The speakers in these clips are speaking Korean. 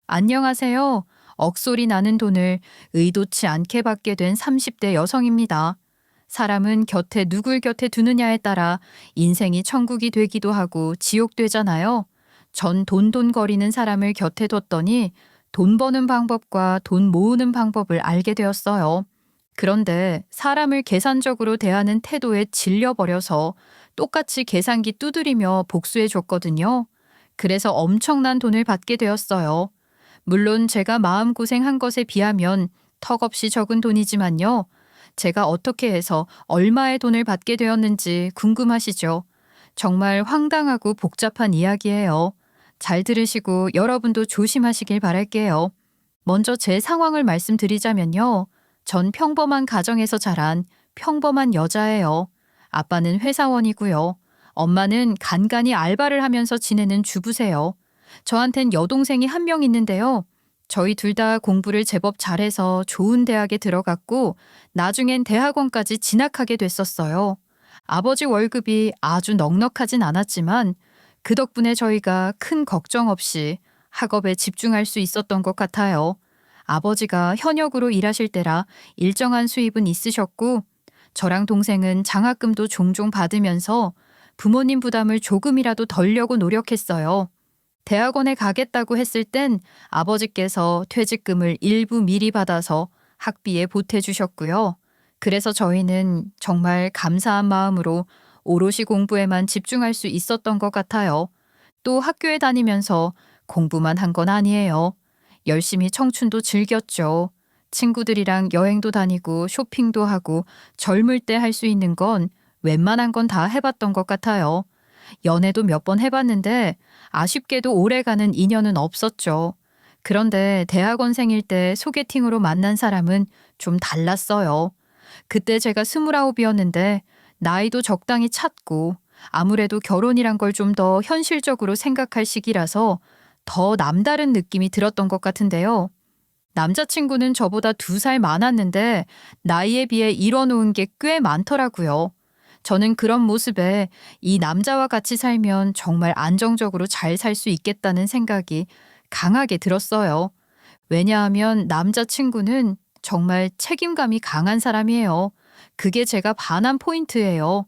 안녕하세요. 억소리 나는 돈을 의도치 않게 받게 된 30대 여성입니다. 사람은 누굴 곁에 두느냐에 따라 인생이 천국이 되기도 하고 지옥되잖아요. 전 돈돈거리는 사람을 곁에 뒀더니 돈 버는 방법과 돈 모으는 방법을 알게 되었어요. 그런데 사람을 계산적으로 대하는 태도에 질려버려서 똑같이 계산기 두드리며 복수해 줬거든요. 그래서 엄청난 돈을 받게 되었어요. 물론 제가 마음고생한 것에 비하면 턱없이 적은 돈이지만요. 제가 어떻게 해서 얼마의 돈을 받게 되었는지 궁금하시죠? 정말 황당하고 복잡한 이야기예요. 잘 들으시고 여러분도 조심하시길 바랄게요. 먼저 제 상황을 말씀드리자면요. 전 평범한 가정에서 자란 평범한 여자예요. 아빠는 회사원이고요. 엄마는 간간히 알바를 하면서 지내는 주부세요. 저한텐 여동생이 한 명 있는데요. 저희 둘 다 공부를 제법 잘해서 좋은 대학에 들어갔고 나중엔 대학원까지 진학하게 됐었어요. 아버지 월급이 아주 넉넉하진 않았지만 그 덕분에 저희가 큰 걱정 없이 학업에 집중할 수 있었던 것 같아요. 아버지가 현역으로 일하실 때라 일정한 수입은 있으셨고 저랑 동생은 장학금도 종종 받으면서 부모님 부담을 조금이라도 덜려고 노력했어요. 대학원에 가겠다고 했을 땐 아버지께서 퇴직금을 일부 미리 받아서 학비에 보태주셨고요. 그래서 저희는 정말 감사한 마음으로 오롯이 공부에만 집중할 수 있었던 것 같아요. 또 학교에 다니면서 공부만 한 건 아니에요. 열심히 청춘도 즐겼죠. 친구들이랑 여행도 다니고 쇼핑도 하고 젊을 때 할 수 있는 건 웬만한 건 다 해봤던 것 같아요. 연애도 몇 번 해봤는데 아쉽게도 오래가는 인연은 없었죠. 그런데 대학원생일 때 소개팅으로 만난 사람은 좀 달랐어요. 그때 제가 29이었는데 나이도 적당히 찼고 아무래도 결혼이란 걸 좀 더 현실적으로 생각할 시기라서 더 남다른 느낌이 들었던 것 같은데요. 남자친구는 저보다 2살 많았는데 나이에 비해 이뤄놓은 게 꽤 많더라고요. 저는 그런 모습에 이 남자와 같이 살면 정말 안정적으로 잘 살 수 있겠다는 생각이 강하게 들었어요. 왜냐하면 남자친구는 정말 책임감이 강한 사람이에요. 그게 제가 반한 포인트예요.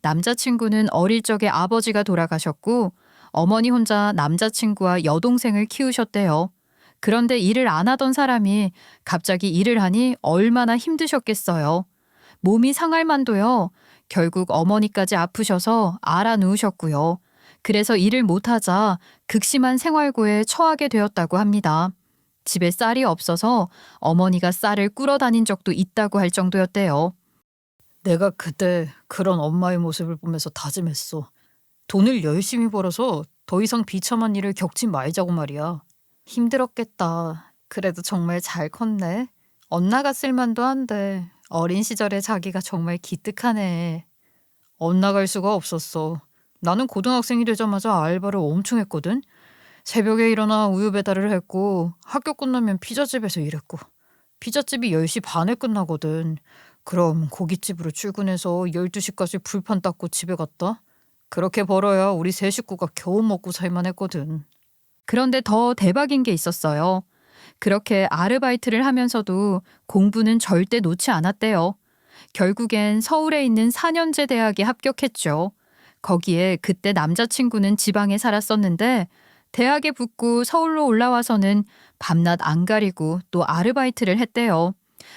남자친구는 어릴 적에 아버지가 돌아가셨고 어머니 혼자 남자친구와 여동생을 키우셨대요. 그런데 일을 안 하던 사람이 갑자기 일을 하니 얼마나 힘드셨겠어요. 몸이 상할 만도요. 결국 어머니까지 아프셔서 알아 누우셨고요. 그래서 일을 못하자 극심한 생활고에 처하게 되었다고 합니다. 집에 쌀이 없어서 어머니가 쌀을 꾸러 다닌 적도 있다고 할 정도였대요. 내가 그때 그런 엄마의 모습을 보면서 다짐했어. 돈을 열심히 벌어서 더 이상 비참한 일을 겪지 말자고 말이야. 힘들었겠다. 그래도 정말 잘 컸네. 엇나갔을 만도 한데 어린 시절에 자기가 정말 기특하네. 엇나갈 수가 없었어. 나는 고등학생이 되자마자 알바를 엄청 했거든. 새벽에 일어나 우유 배달을 했고 학교 끝나면 피자집에서 일했고 피자집이 10시 반에 끝나거든. 그럼 고깃집으로 출근해서 12시까지 불판 닦고 집에 갔다. 그렇게 벌어야 우리 세 식구가 겨우 먹고 살만 했거든. 그런데 더 대박인 게 있었어요. 그렇게 아르바이트를 하면서도 공부는 절대 놓지 않았대요. 결국엔 서울에 있는 4년제 대학에 합격했죠. 거기에 그때 남자친구는 지방에 살았었는데 대학에 붙고 서울로 올라와서는 밤낮 안 가리고 또 아르바이트를 했대요.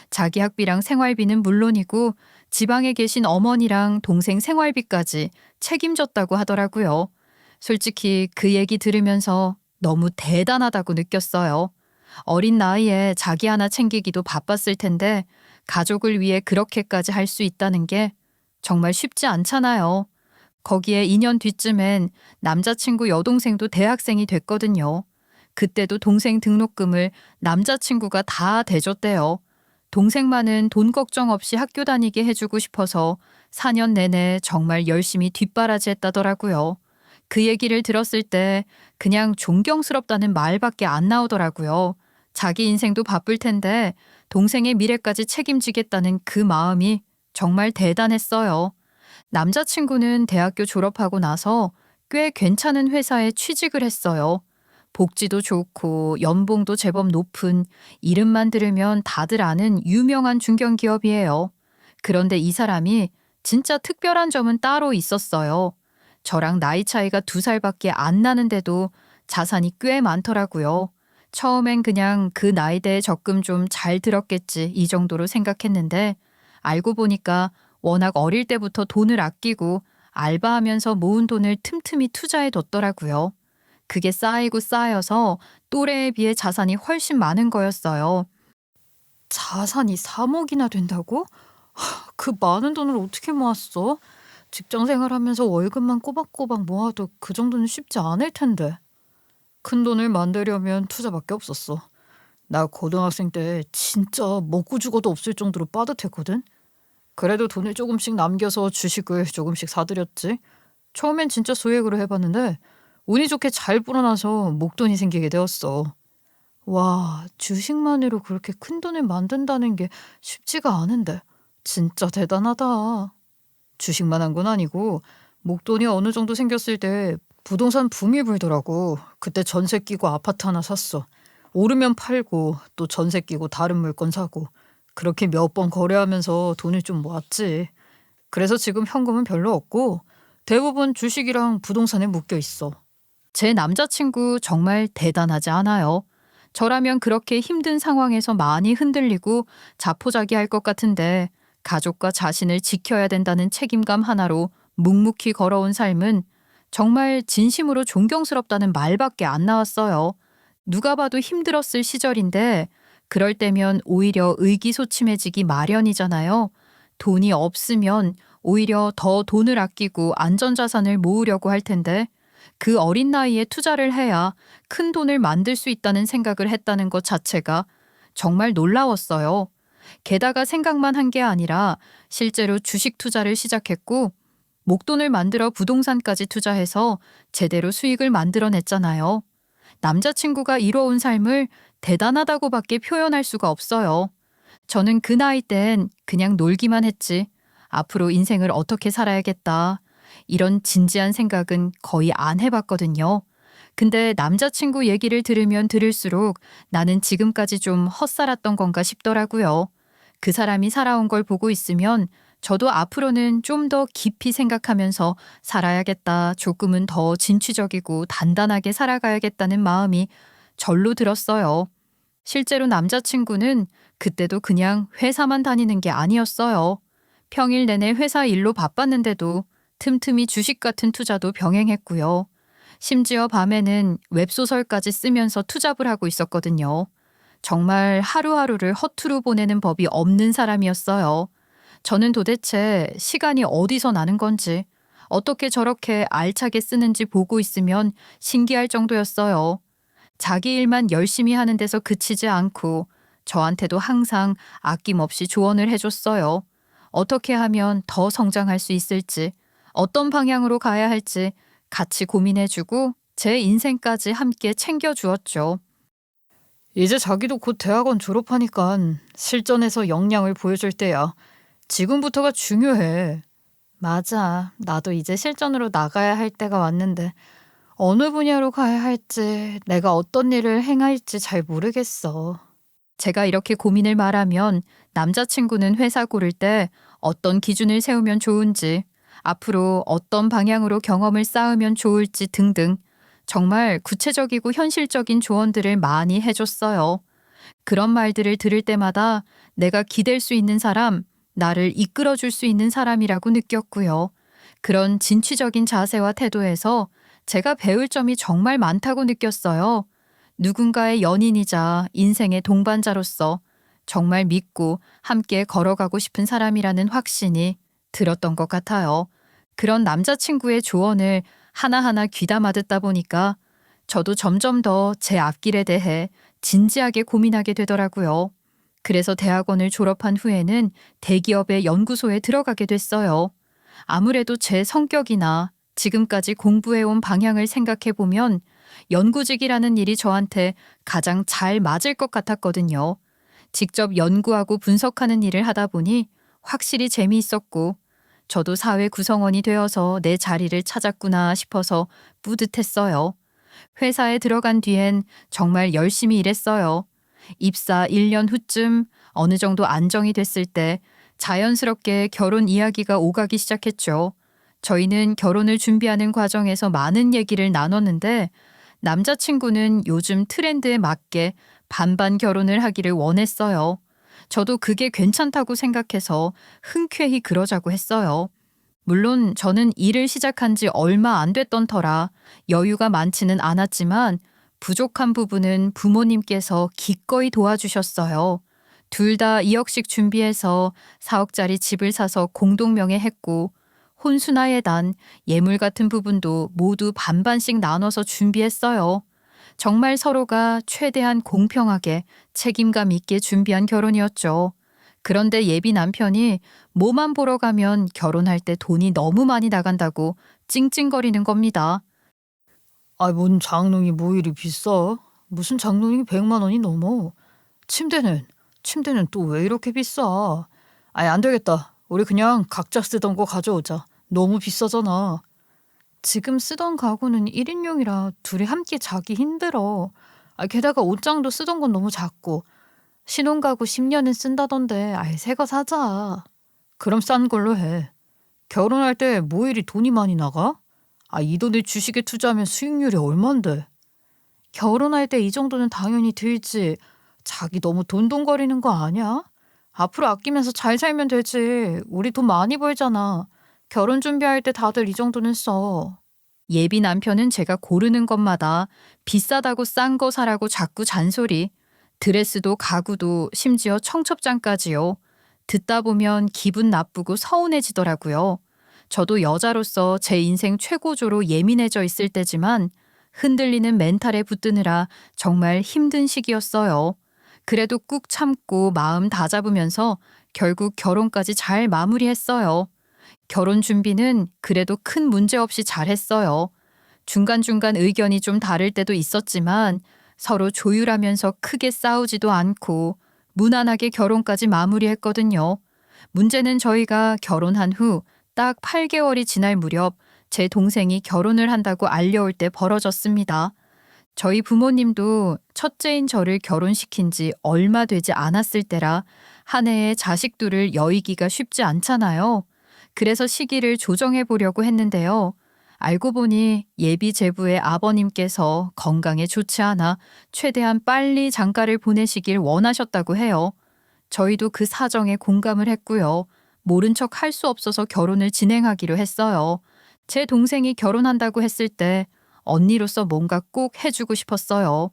자기 학비랑 생활비는 물론이고 지방에 계신 어머니랑 동생 생활비까지 책임졌다고 하더라고요. 솔직히 그 얘기 들으면서 너무 대단하다고 느꼈어요. 어린 나이에 자기 하나 챙기기도 바빴을 텐데 가족을 위해 그렇게까지 할 수 있다는 게 정말 쉽지 않잖아요. 거기에 2년 뒤쯤엔 남자친구 여동생도 대학생이 됐거든요. 그때도 동생 등록금을 남자친구가 다 대줬대요. 동생만은 돈 걱정 없이 학교 다니게 해주고 싶어서 4년 내내 정말 열심히 뒷바라지 했다더라고요. 그 얘기를 들었을 때 그냥 존경스럽다는 말밖에 안 나오더라고요. 자기 인생도 바쁠 텐데 동생의 미래까지 책임지겠다는 그 마음이 정말 대단했어요. 남자친구는 대학교 졸업하고 나서 꽤 괜찮은 회사에 취직을 했어요. 복지도 좋고 연봉도 제법 높은 이름만 들으면 다들 아는 유명한 중견기업이에요. 그런데 이 사람이 진짜 특별한 점은 따로 있었어요. 저랑 나이 차이가 2살밖에 안 나는데도 자산이 꽤 많더라고요. 처음엔 그냥 그 나이대에 적금 좀 잘 들었겠지 이 정도로 생각했는데 알고 보니까 워낙 어릴 때부터 돈을 아끼고 알바하면서 모은 돈을 틈틈이 투자해 뒀더라고요. 그게 쌓이고 쌓여서 또래에 비해 자산이 훨씬 많은 거였어요. 자산이 3억이나 된다고? 그 많은 돈을 어떻게 모았어? 직장 생활하면서 월급만 꼬박꼬박 모아도 그 정도는 쉽지 않을 텐데. 큰 돈을 만들려면 투자밖에 없었어. 나 고등학생 때 진짜 먹고 죽어도 없을 정도로 빠듯했거든. 그래도 돈을 조금씩 남겨서 주식을 조금씩 사들였지. 처음엔 진짜 소액으로 해봤는데 운이 좋게 잘 불어나서 목돈이 생기게 되었어. 와, 주식만으로 그렇게 큰 돈을 만든다는 게 쉽지가 않은데 진짜 대단하다. 주식만 한 건 아니고 목돈이 어느 정도 생겼을 때 부동산 붐이 불더라고. 그때 전세 끼고 아파트 하나 샀어. 오르면 팔고 또 전세 끼고 다른 물건 사고 그렇게 몇 번 거래하면서 돈을 좀 모았지. 그래서 지금 현금은 별로 없고 대부분 주식이랑 부동산에 묶여 있어. 제 남자친구 정말 대단하지 않아요? 저라면 그렇게 힘든 상황에서 많이 흔들리고 자포자기할 것 같은데 가족과 자신을 지켜야 된다는 책임감 하나로 묵묵히 걸어온 삶은 정말 진심으로 존경스럽다는 말밖에 안 나왔어요. 누가 봐도 힘들었을 시절인데 그럴 때면 오히려 의기소침해지기 마련이잖아요. 돈이 없으면 오히려 더 돈을 아끼고 안전자산을 모으려고 할 텐데 그 어린 나이에 투자를 해야 큰 돈을 만들 수 있다는 생각을 했다는 것 자체가 정말 놀라웠어요. 게다가 생각만 한 게 아니라 실제로 주식 투자를 시작했고 목돈을 만들어 부동산까지 투자해서 제대로 수익을 만들어냈잖아요. 남자친구가 이뤄온 삶을 대단하다고밖에 표현할 수가 없어요. 저는 그 나이 땐 그냥 놀기만 했지. 앞으로 인생을 어떻게 살아야겠다. 이런 진지한 생각은 거의 안 해봤거든요. 근데 남자친구 얘기를 들으면 들을수록 나는 지금까지 좀 헛살았던 건가 싶더라고요. 그 사람이 살아온 걸 보고 있으면 저도 앞으로는 좀 더 깊이 생각하면서 살아야겠다. 조금은 더 진취적이고 단단하게 살아가야겠다는 마음이 절로 들었어요. 실제로 남자친구는 그때도 그냥 회사만 다니는 게 아니었어요. 평일 내내 회사 일로 바빴는데도 틈틈이 주식 같은 투자도 병행했고요. 심지어 밤에는 웹소설까지 쓰면서 투잡을 하고 있었거든요. 정말 하루하루를 허투루 보내는 법이 없는 사람이었어요. 저는 도대체 시간이 어디서 나는 건지, 어떻게 저렇게 알차게 쓰는지 보고 있으면 신기할 정도였어요. 자기 일만 열심히 하는 데서 그치지 않고 저한테도 항상 아낌없이 조언을 해줬어요. 어떻게 하면 더 성장할 수 있을지, 어떤 방향으로 가야 할지 같이 고민해주고 제 인생까지 함께 챙겨주었죠. 이제 자기도 곧 대학원 졸업하니까 실전에서 역량을 보여줄 때야. 지금부터가 중요해. 맞아. 나도 이제 실전으로 나가야 할 때가 왔는데 어느 분야로 가야 할지, 내가 어떤 일을 행할지 잘 모르겠어. 제가 이렇게 고민을 말하면 남자친구는 회사 고를 때 어떤 기준을 세우면 좋은지, 앞으로 어떤 방향으로 경험을 쌓으면 좋을지 등등 정말 구체적이고 현실적인 조언들을 많이 해줬어요. 그런 말들을 들을 때마다 내가 기댈 수 있는 사람, 나를 이끌어줄 수 있는 사람이라고 느꼈고요. 그런 진취적인 자세와 태도에서 제가 배울 점이 정말 많다고 느꼈어요. 누군가의 연인이자 인생의 동반자로서 정말 믿고 함께 걸어가고 싶은 사람이라는 확신이 들었던 것 같아요. 그런 남자친구의 조언을 하나하나 귀담아 듣다 보니까 저도 점점 더 제 앞길에 대해 진지하게 고민하게 되더라고요. 그래서 대학원을 졸업한 후에는 대기업의 연구소에 들어가게 됐어요. 아무래도 제 성격이나 지금까지 공부해온 방향을 생각해보면 연구직이라는 일이 저한테 가장 잘 맞을 것 같았거든요. 직접 연구하고 분석하는 일을 하다 보니 확실히 재미있었고 저도 사회 구성원이 되어서 내 자리를 찾았구나 싶어서 뿌듯했어요. 회사에 들어간 뒤엔 정말 열심히 일했어요. 입사 1년 후쯤 어느 정도 안정이 됐을 때 자연스럽게 결혼 이야기가 오가기 시작했죠. 저희는 결혼을 준비하는 과정에서 많은 얘기를 나눴는데 남자친구는 요즘 트렌드에 맞게 반반 결혼을 하기를 원했어요. 저도 그게 괜찮다고 생각해서 흔쾌히 그러자고 했어요. 물론 저는 일을 시작한 지 얼마 안 됐던 터라 여유가 많지는 않았지만 부족한 부분은 부모님께서 기꺼이 도와주셨어요. 둘 다 2억씩 준비해서 4억짜리 집을 사서 공동명의했고 혼수나예단, 예물 같은 부분도 모두 반반씩 나눠서 준비했어요. 정말 서로가 최대한 공평하게 책임감 있게 준비한 결혼이었죠. 그런데 예비 남편이 뭐만 보러 가면 결혼할 때 돈이 너무 많이 나간다고 찡찡거리는 겁니다. 뭔 장롱이 뭐 이리 비싸? 무슨 장롱이 100만 원이 넘어? 침대는 또 왜 이렇게 비싸? 안 되겠다. 우리 그냥 각자 쓰던 거 가져오자. 너무 비싸잖아. 지금 쓰던 가구는 1인용이라 둘이 함께 자기 힘들어. 게다가 옷장도 쓰던 건 너무 작고. 신혼가구 10년은 쓴다던데 새 거 사자. 그럼 싼 걸로 해. 결혼할 때 뭐 이리 돈이 많이 나가? 이 돈을 주식에 투자하면 수익률이 얼만데? 결혼할 때 이 정도는 당연히 들지. 자기 너무 돈돈거리는 거 아니야? 앞으로 아끼면서 잘 살면 되지. 우리 돈 많이 벌잖아. 결혼 준비할 때 다들 이 정도는 써. 예비 남편은 제가 고르는 것마다 비싸다고 싼 거 사라고 자꾸 잔소리. 드레스도 가구도 심지어 청첩장까지요. 듣다 보면 기분 나쁘고 서운해지더라고요. 저도 여자로서 제 인생 최고조로 예민해져 있을 때지만 흔들리는 멘탈에 붙드느라 정말 힘든 시기였어요. 그래도 꾹 참고 마음 다잡으면서 결국 결혼까지 잘 마무리했어요. 결혼 준비는 그래도 큰 문제 없이 잘했어요. 중간중간 의견이 좀 다를 때도 있었지만 서로 조율하면서 크게 싸우지도 않고 무난하게 결혼까지 마무리했거든요. 문제는 저희가 결혼한 후 딱 8개월이 지날 무렵 제 동생이 결혼을 한다고 알려올 때 벌어졌습니다. 저희 부모님도 첫째인 저를 결혼시킨 지 얼마 되지 않았을 때라 한 해에 자식들을 여의기가 쉽지 않잖아요. 그래서 시기를 조정해 보려고 했는데요. 알고 보니 예비 제부의 아버님께서 건강에 좋지 않아 최대한 빨리 장가를 보내시길 원하셨다고 해요. 저희도 그 사정에 공감을 했고요. 모른 척 할 수 없어서 결혼을 진행하기로 했어요. 제 동생이 결혼한다고 했을 때 언니로서 뭔가 꼭 해주고 싶었어요.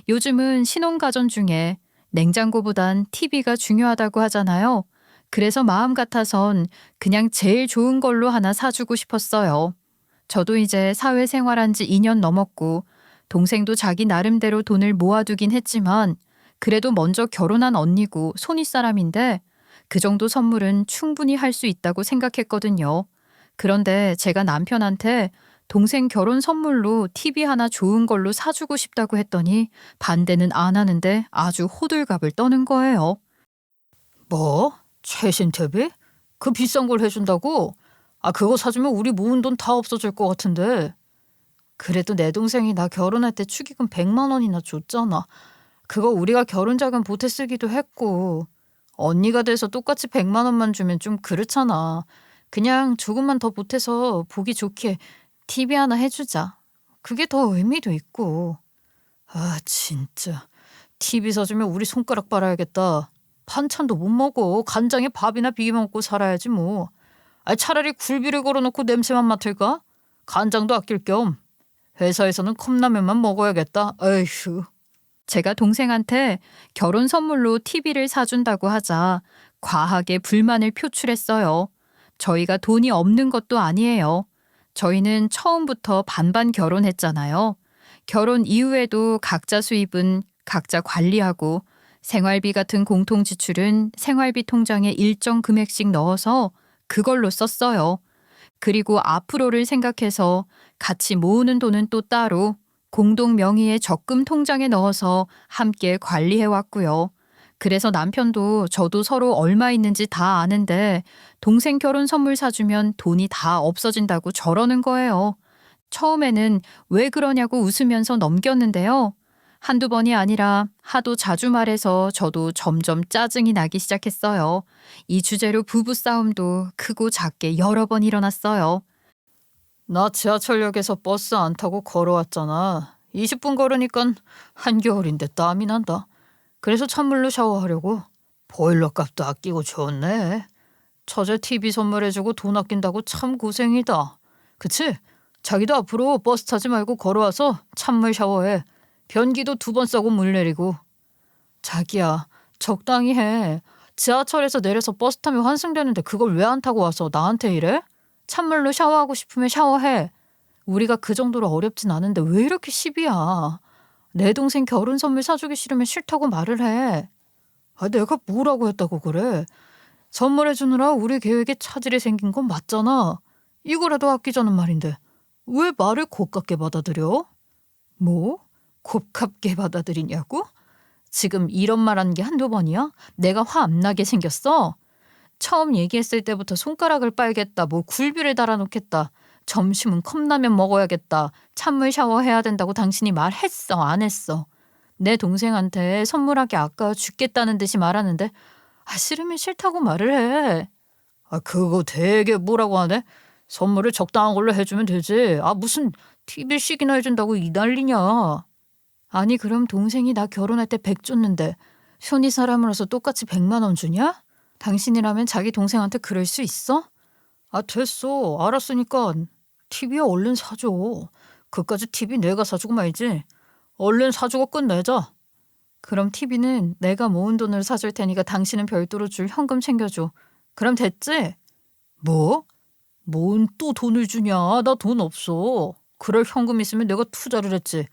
요즘은 신혼가전 중에 냉장고보단 TV가 중요하다고 하잖아요. 그래서 마음 같아선 그냥 제일 좋은 걸로 하나 사주고 싶었어요. 저도 이제 사회생활한 지 2년 넘었고 동생도 자기 나름대로 돈을 모아두긴 했지만 그래도 먼저 결혼한 언니고 손윗사람인데 그 정도 선물은 충분히 할 수 있다고 생각했거든요. 그런데 제가 남편한테 동생 결혼 선물로 TV 하나 좋은 걸로 사주고 싶다고 했더니 반대는 안 하는데 아주 호들갑을 떠는 거예요. 뭐? 최신 TV? 그 비싼 걸 해준다고? 그거 사주면 우리 모은 돈 다 없어질 것 같은데. 그래도 내 동생이 나 결혼할 때 축의금 100만 원이나 줬잖아. 그거 우리가 결혼 자금 보태 쓰기도 했고. 언니가 돼서 똑같이 100만 원만 주면 좀 그렇잖아. 그냥 조금만 더 보태서 보기 좋게 TV 하나 해주자. 그게 더 의미도 있고. 진짜. TV 사주면 우리 손가락 빨아야겠다. 반찬도 못 먹어. 간장에 밥이나 비벼 먹고 살아야지 뭐. 차라리 굴비를 걸어놓고 냄새만 맡을까? 간장도 아낄 겸. 회사에서는 컵라면만 먹어야겠다. 에휴. 제가 동생한테 결혼 선물로 TV를 사준다고 하자 과하게 불만을 표출했어요. 저희가 돈이 없는 것도 아니에요. 저희는 처음부터 반반 결혼했잖아요. 결혼 이후에도 각자 수입은 각자 관리하고 생활비 같은 공통 지출은 생활비 통장에 일정 금액씩 넣어서 그걸로 썼어요. 그리고 앞으로를 생각해서 같이 모으는 돈은 또 따로 공동 명의의 적금 통장에 넣어서 함께 관리해 왔고요. 그래서 남편도 저도 서로 얼마 있는지 다 아는데 동생 결혼 선물 사주면 돈이 다 없어진다고 저러는 거예요. 처음에는 왜 그러냐고 웃으면서 넘겼는데요. 한두 번이 아니라 하도 자주 말해서 저도 점점 짜증이 나기 시작했어요. 이 주제로 부부싸움도 크고 작게 여러 번 일어났어요. 나 지하철역에서 버스 안 타고 걸어왔잖아. 20분 걸으니까 한겨울인데 땀이 난다. 그래서 찬물로 샤워하려고. 보일러 값도 아끼고 좋네. 처제 TV 선물해주고 돈 아낀다고 참 고생이다. 그치? 자기도 앞으로 버스 타지 말고 걸어와서 찬물 샤워해. 변기도 2번 싸고 물 내리고. 자기야, 적당히 해. 지하철에서 내려서 버스 타면 환승되는데 그걸 왜 안 타고 와서 나한테 이래? 찬물로 샤워하고 싶으면 샤워해. 우리가 그 정도로 어렵진 않은데 왜 이렇게 시비야. 내 동생 결혼 선물 사주기 싫으면 싫다고 말을 해. 내가 뭐라고 했다고 그래. 선물해 주느라 우리 계획에 차질이 생긴 건 맞잖아. 이거라도 아끼자는 말인데 왜 말을 곱깝게 받아들여? 뭐? 곱깝게 받아들이냐고? 지금 이런 말 하는 게 한두 번이야? 내가 화 안 나게 생겼어? 처음 얘기했을 때부터 손가락을 빨겠다, 뭐 굴비를 달아놓겠다, 점심은 컵라면 먹어야겠다, 찬물 샤워해야 된다고 당신이 말했어, 안 했어? 내 동생한테 선물하기 아까워 죽겠다는 듯이 말하는데 싫으면 싫다고 말을 해. 그거 되게 뭐라고 하네? 선물을 적당한 걸로 해주면 되지. 무슨 TV씩이나 해준다고 이 난리냐. 아니 그럼 동생이 나 결혼할 때 100 줬는데 현이 사람으로서 똑같이 100만 원 주냐? 당신이라면 자기 동생한테 그럴 수 있어? 됐어. 알았으니까 TV야 얼른 사줘. 그까지 TV 내가 사주고 말지. 얼른 사주고 끝내자. 그럼 TV는 내가 모은 돈으로 사줄 테니까 당신은 별도로 줄 현금 챙겨줘. 그럼 됐지? 뭐? 뭔 또 돈을 주냐? 나 돈 없어. 그럴 현금 있으면 내가 투자를 했지.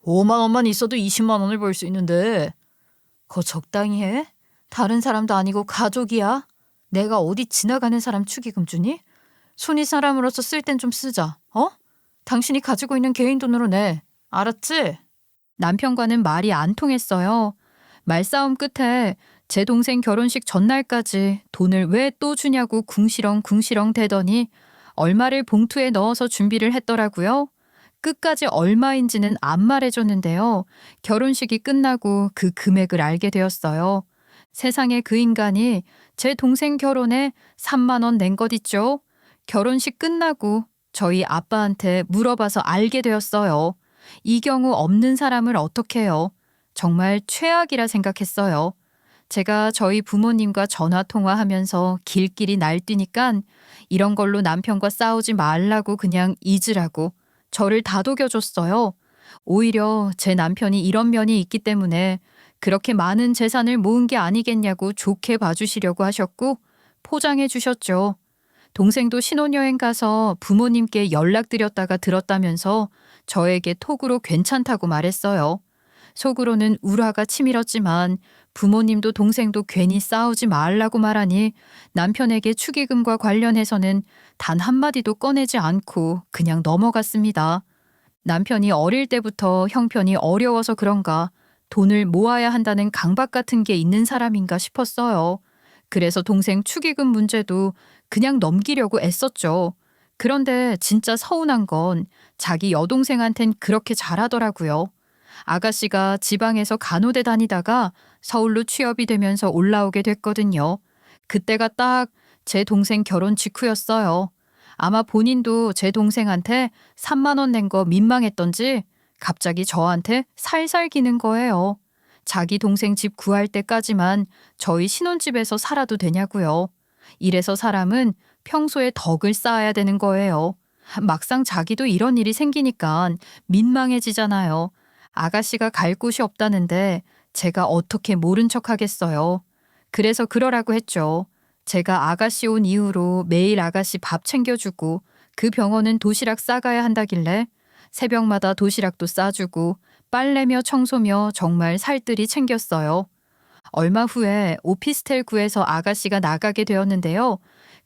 5만 원만 있어도 20만 원을 벌 수 있는데. 그거 적당히 해. 다른 사람도 아니고 가족이야. 내가 어디 지나가는 사람 축의금 주니? 손이 사람으로서 쓸 땐 좀 쓰자. 당신이 가지고 있는 개인 돈으로 내. 알았지? 남편과는 말이 안 통했어요. 말싸움 끝에 제 동생 결혼식 전날까지 돈을 왜 또 주냐고 궁시렁 대더니 얼마를 봉투에 넣어서 준비를 했더라고요. 끝까지 얼마인지는 안 말해줬는데요. 결혼식이 끝나고 그 금액을 알게 되었어요. 세상에 그 인간이 제 동생 결혼에 3만 원 낸 것 있죠. 결혼식 끝나고 저희 아빠한테 물어봐서 알게 되었어요. 이 경우 없는 사람을 어떻게 해요? 정말 최악이라 생각했어요. 제가 저희 부모님과 전화 통화하면서 길길이 날뛰니까 이런 걸로 남편과 싸우지 말라고 그냥 잊으라고 저를 다독여줬어요. 오히려 제 남편이 이런 면이 있기 때문에 그렇게 많은 재산을 모은 게 아니겠냐고 좋게 봐주시려고 하셨고 포장해 주셨죠. 동생도 신혼여행 가서 부모님께 연락드렸다가 들었다면서 저에게 톡으로 괜찮다고 말했어요. 속으로는 울화가 치밀었지만 부모님도 동생도 괜히 싸우지 말라고 말하니 남편에게 축의금과 관련해서는 단 한마디도 꺼내지 않고 그냥 넘어갔습니다. 남편이 어릴 때부터 형편이 어려워서 그런가 돈을 모아야 한다는 강박 같은 게 있는 사람인가 싶었어요. 그래서 동생 축의금 문제도 그냥 넘기려고 애썼죠. 그런데 진짜 서운한 건 자기 여동생한텐 그렇게 잘하더라고요. 아가씨가 지방에서 간호대 다니다가 서울로 취업이 되면서 올라오게 됐거든요. 그때가 딱 제 동생 결혼 직후였어요. 아마 본인도 제 동생한테 3만 원 낸 거 민망했던지 갑자기 저한테 살살 기는 거예요. 자기 동생 집 구할 때까지만 저희 신혼집에서 살아도 되냐고요. 이래서 사람은 평소에 덕을 쌓아야 되는 거예요. 막상 자기도 이런 일이 생기니까 민망해지잖아요. 아가씨가 갈 곳이 없다는데 제가 어떻게 모른 척 하겠어요. 그래서 그러라고 했죠. 제가 아가씨 온 이후로 매일 아가씨 밥 챙겨주고 그 병원은 도시락 싸가야 한다길래 새벽마다 도시락도 싸주고 빨래며 청소며 정말 살뜰히 챙겼어요. 얼마 후에 오피스텔 구해서 아가씨가 나가게 되었는데요.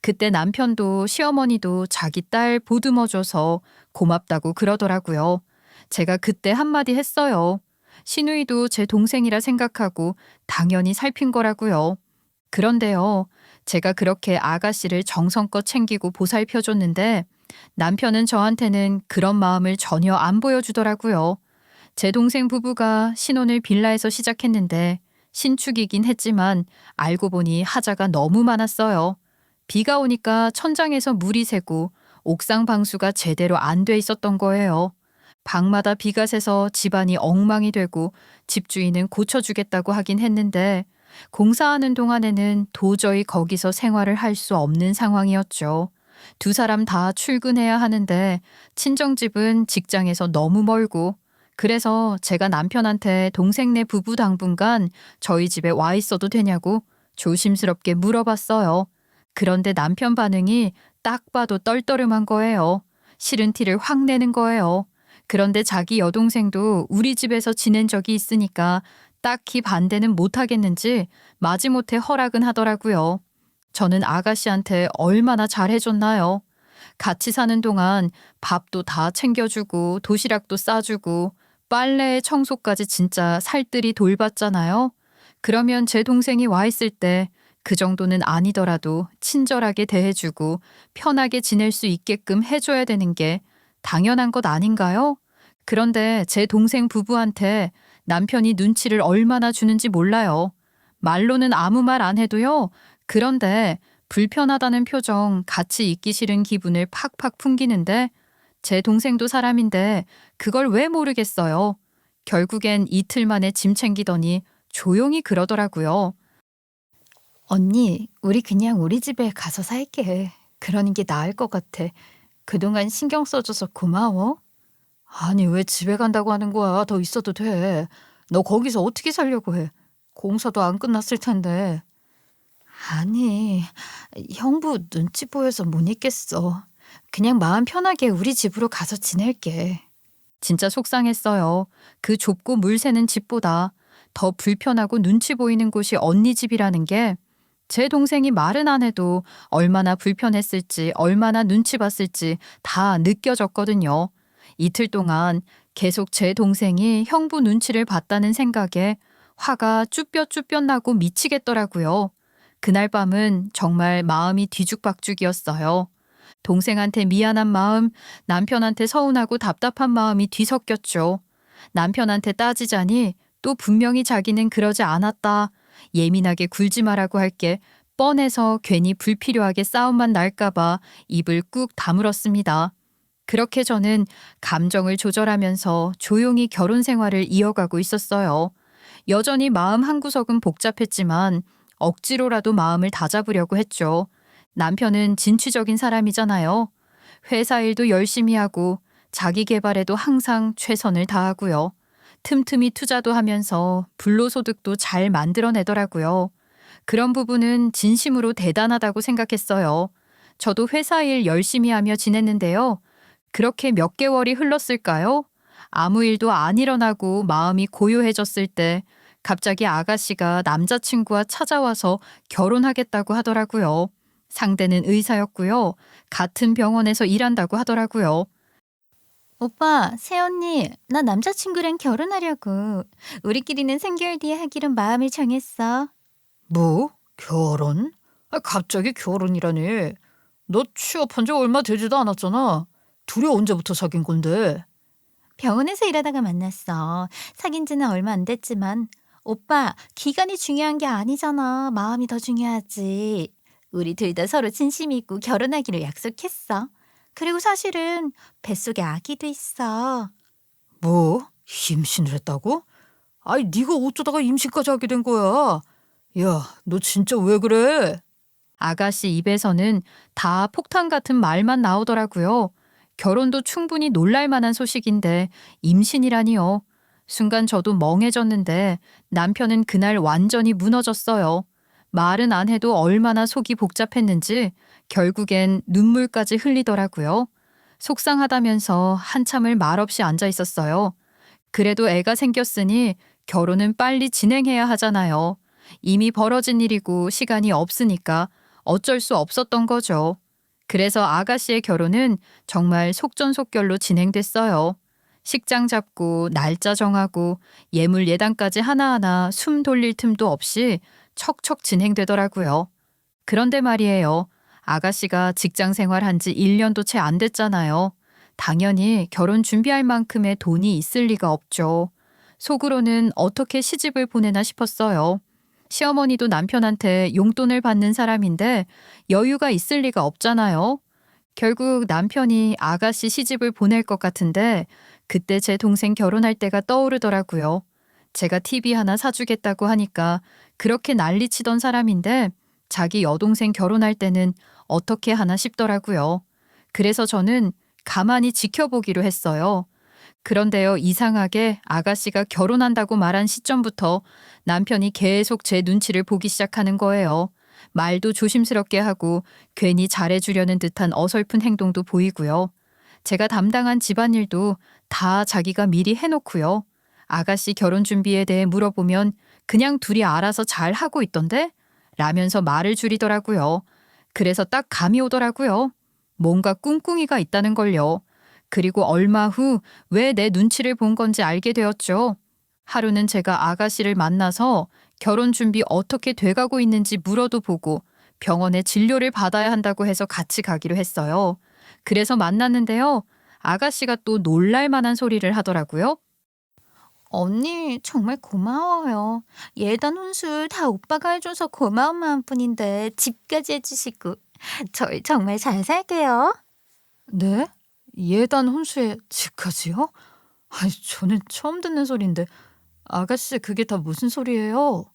그때 남편도 시어머니도 자기 딸 보듬어줘서 고맙다고 그러더라고요. 제가 그때 한마디 했어요. 시누이도 제 동생이라 생각하고 당연히 살핀 거라고요. 그런데요. 제가 그렇게 아가씨를 정성껏 챙기고 보살펴줬는데 남편은 저한테는 그런 마음을 전혀 안 보여주더라고요. 제 동생 부부가 신혼을 빌라에서 시작했는데 신축이긴 했지만 알고 보니 하자가 너무 많았어요. 비가 오니까 천장에서 물이 새고 옥상 방수가 제대로 안 돼 있었던 거예요. 방마다 비가 새서 집안이 엉망이 되고 집주인은 고쳐주겠다고 하긴 했는데 공사하는 동안에는 도저히 거기서 생활을 할 수 없는 상황이었죠. 두 사람 다 출근해야 하는데 친정집은 직장에서 너무 멀고 그래서 제가 남편한테 동생네 부부 당분간 저희 집에 와 있어도 되냐고 조심스럽게 물어봤어요. 그런데 남편 반응이 딱 봐도 떨떠름한 거예요. 싫은 티를 확 내는 거예요. 그런데 자기 여동생도 우리 집에서 지낸 적이 있으니까 딱히 반대는 못 하겠는지 마지못해 허락은 하더라고요. 저는 아가씨한테 얼마나 잘해줬나요? 같이 사는 동안 밥도 다 챙겨주고 도시락도 싸주고 빨래 청소까지 진짜 살뜰히 돌봤잖아요. 그러면 제 동생이 와 있을 때 그 정도는 아니더라도 친절하게 대해주고 편하게 지낼 수 있게끔 해줘야 되는 게 당연한 것 아닌가요? 그런데 제 동생 부부한테 남편이 눈치를 얼마나 주는지 몰라요. 말로는 아무 말 안 해도요. 그런데 불편하다는 표정, 같이 있기 싫은 기분을 팍팍 풍기는데 제 동생도 사람인데 그걸 왜 모르겠어요. 결국엔 이틀 만에 짐 챙기더니 조용히 그러더라고요. 언니, 우리 그냥 우리 집에 가서 살게. 그러는 게 나을 것 같아. 그동안 신경 써줘서 고마워. 아니, 왜 집에 간다고 하는 거야? 더 있어도 돼. 너 거기서 어떻게 살려고 해? 공사도 안 끝났을 텐데. 아니, 형부 눈치 보여서 못 있겠어. 그냥 마음 편하게 우리 집으로 가서 지낼게. 진짜 속상했어요. 그 좁고 물 새는 집보다 더 불편하고 눈치 보이는 곳이 언니 집이라는 게 제 동생이 말은 안 해도 얼마나 불편했을지 얼마나 눈치 봤을지 다 느껴졌거든요. 이틀 동안 계속 제 동생이 형부 눈치를 봤다는 생각에 화가 쭈뼛쭈뼛 나고 미치겠더라고요. 그날 밤은 정말 마음이 뒤죽박죽이었어요. 동생한테 미안한 마음, 남편한테 서운하고 답답한 마음이 뒤섞였죠. 남편한테 따지자니 또 분명히 자기는 그러지 않았다. 예민하게 굴지 말라고 할 게 뻔해서 괜히 불필요하게 싸움만 날까봐 입을 꾹 다물었습니다. 그렇게 저는 감정을 조절하면서 조용히 결혼 생활을 이어가고 있었어요. 여전히 마음 한구석은 복잡했지만 억지로라도 마음을 다잡으려고 했죠. 남편은 진취적인 사람이잖아요. 회사 일도 열심히 하고 자기 개발에도 항상 최선을 다하고요. 틈틈이 투자도 하면서 불로소득도 잘 만들어내더라고요. 그런 부분은 진심으로 대단하다고 생각했어요. 저도 회사 일 열심히 하며 지냈는데요. 그렇게 몇 개월이 흘렀을까요? 아무 일도 안 일어나고 마음이 고요해졌을 때 갑자기 아가씨가 남자친구와 찾아와서 결혼하겠다고 하더라고요. 상대는 의사였고요. 같은 병원에서 일한다고 하더라고요. 오빠, 새언니, 나 남자친구랑 결혼하려고. 우리끼리는 3개월 뒤에 하기로 마음을 정했어. 뭐? 결혼? 갑자기 결혼이라니. 너 취업한 지 얼마 되지도 않았잖아. 둘이 언제부터 사귄 건데? 병원에서 일하다가 만났어. 사귄 지는 얼마 안 됐지만. 오빠, 기간이 중요한 게 아니잖아. 마음이 더 중요하지. 우리 둘 다 서로 진심 있고 결혼하기로 약속했어. 그리고 사실은 뱃속에 아기도 있어. 뭐? 임신을 했다고? 아이, 네가 어쩌다가 임신까지 하게 된 거야? 야, 너 진짜 왜 그래? 아가씨 입에서는 다 폭탄 같은 말만 나오더라고요. 결혼도 충분히 놀랄 만한 소식인데 임신이라니요. 순간 저도 멍해졌는데 남편은 그날 완전히 무너졌어요. 말은 안 해도 얼마나 속이 복잡했는지 결국엔 눈물까지 흘리더라고요. 속상하다면서 한참을 말없이 앉아 있었어요. 그래도 애가 생겼으니 결혼은 빨리 진행해야 하잖아요. 이미 벌어진 일이고 시간이 없으니까 어쩔 수 없었던 거죠. 그래서 아가씨의 결혼은 정말 속전속결로 진행됐어요. 식장 잡고 날짜 정하고 예물 예단까지 하나하나 숨 돌릴 틈도 없이 척척 진행되더라고요. 그런데 말이에요. 아가씨가 직장 생활한 지 1년도 채 안 됐잖아요. 당연히 결혼 준비할 만큼의 돈이 있을 리가 없죠. 속으로는 어떻게 시집을 보내나 싶었어요. 시어머니도 남편한테 용돈을 받는 사람인데 여유가 있을 리가 없잖아요. 결국 남편이 아가씨 시집을 보낼 것 같은데 그때 제 동생 결혼할 때가 떠오르더라고요. 제가 TV 하나 사주겠다고 하니까 그렇게 난리치던 사람인데 자기 여동생 결혼할 때는 어떻게 하나 싶더라고요. 그래서 저는 가만히 지켜보기로 했어요. 그런데요, 이상하게 아가씨가 결혼한다고 말한 시점부터 남편이 계속 제 눈치를 보기 시작하는 거예요. 말도 조심스럽게 하고 괜히 잘해주려는 듯한 어설픈 행동도 보이고요. 제가 담당한 집안일도 다 자기가 미리 해놓고요. 아가씨 결혼 준비에 대해 물어보면 그냥 둘이 알아서 잘 하고 있던데? 라면서 말을 줄이더라고요. 그래서 딱 감이 오더라고요. 뭔가 꿍꿍이가 있다는 걸요. 그리고 얼마 후 왜 내 눈치를 본 건지 알게 되었죠. 하루는 제가 아가씨를 만나서 결혼 준비 어떻게 돼가고 있는지 물어도 보고 병원에 진료를 받아야 한다고 해서 같이 가기로 했어요. 그래서 만났는데요. 아가씨가 또 놀랄 만한 소리를 하더라고요. 언니 정말 고마워요. 예단 혼술 다 오빠가 해줘서 고마운 마음뿐인데 집까지 해주시고 저희 정말 잘 살게요. 네? 예단 혼수에 집까지요? 아니, 저는 처음 듣는 소리인데 아가씨 그게 다 무슨 소리예요?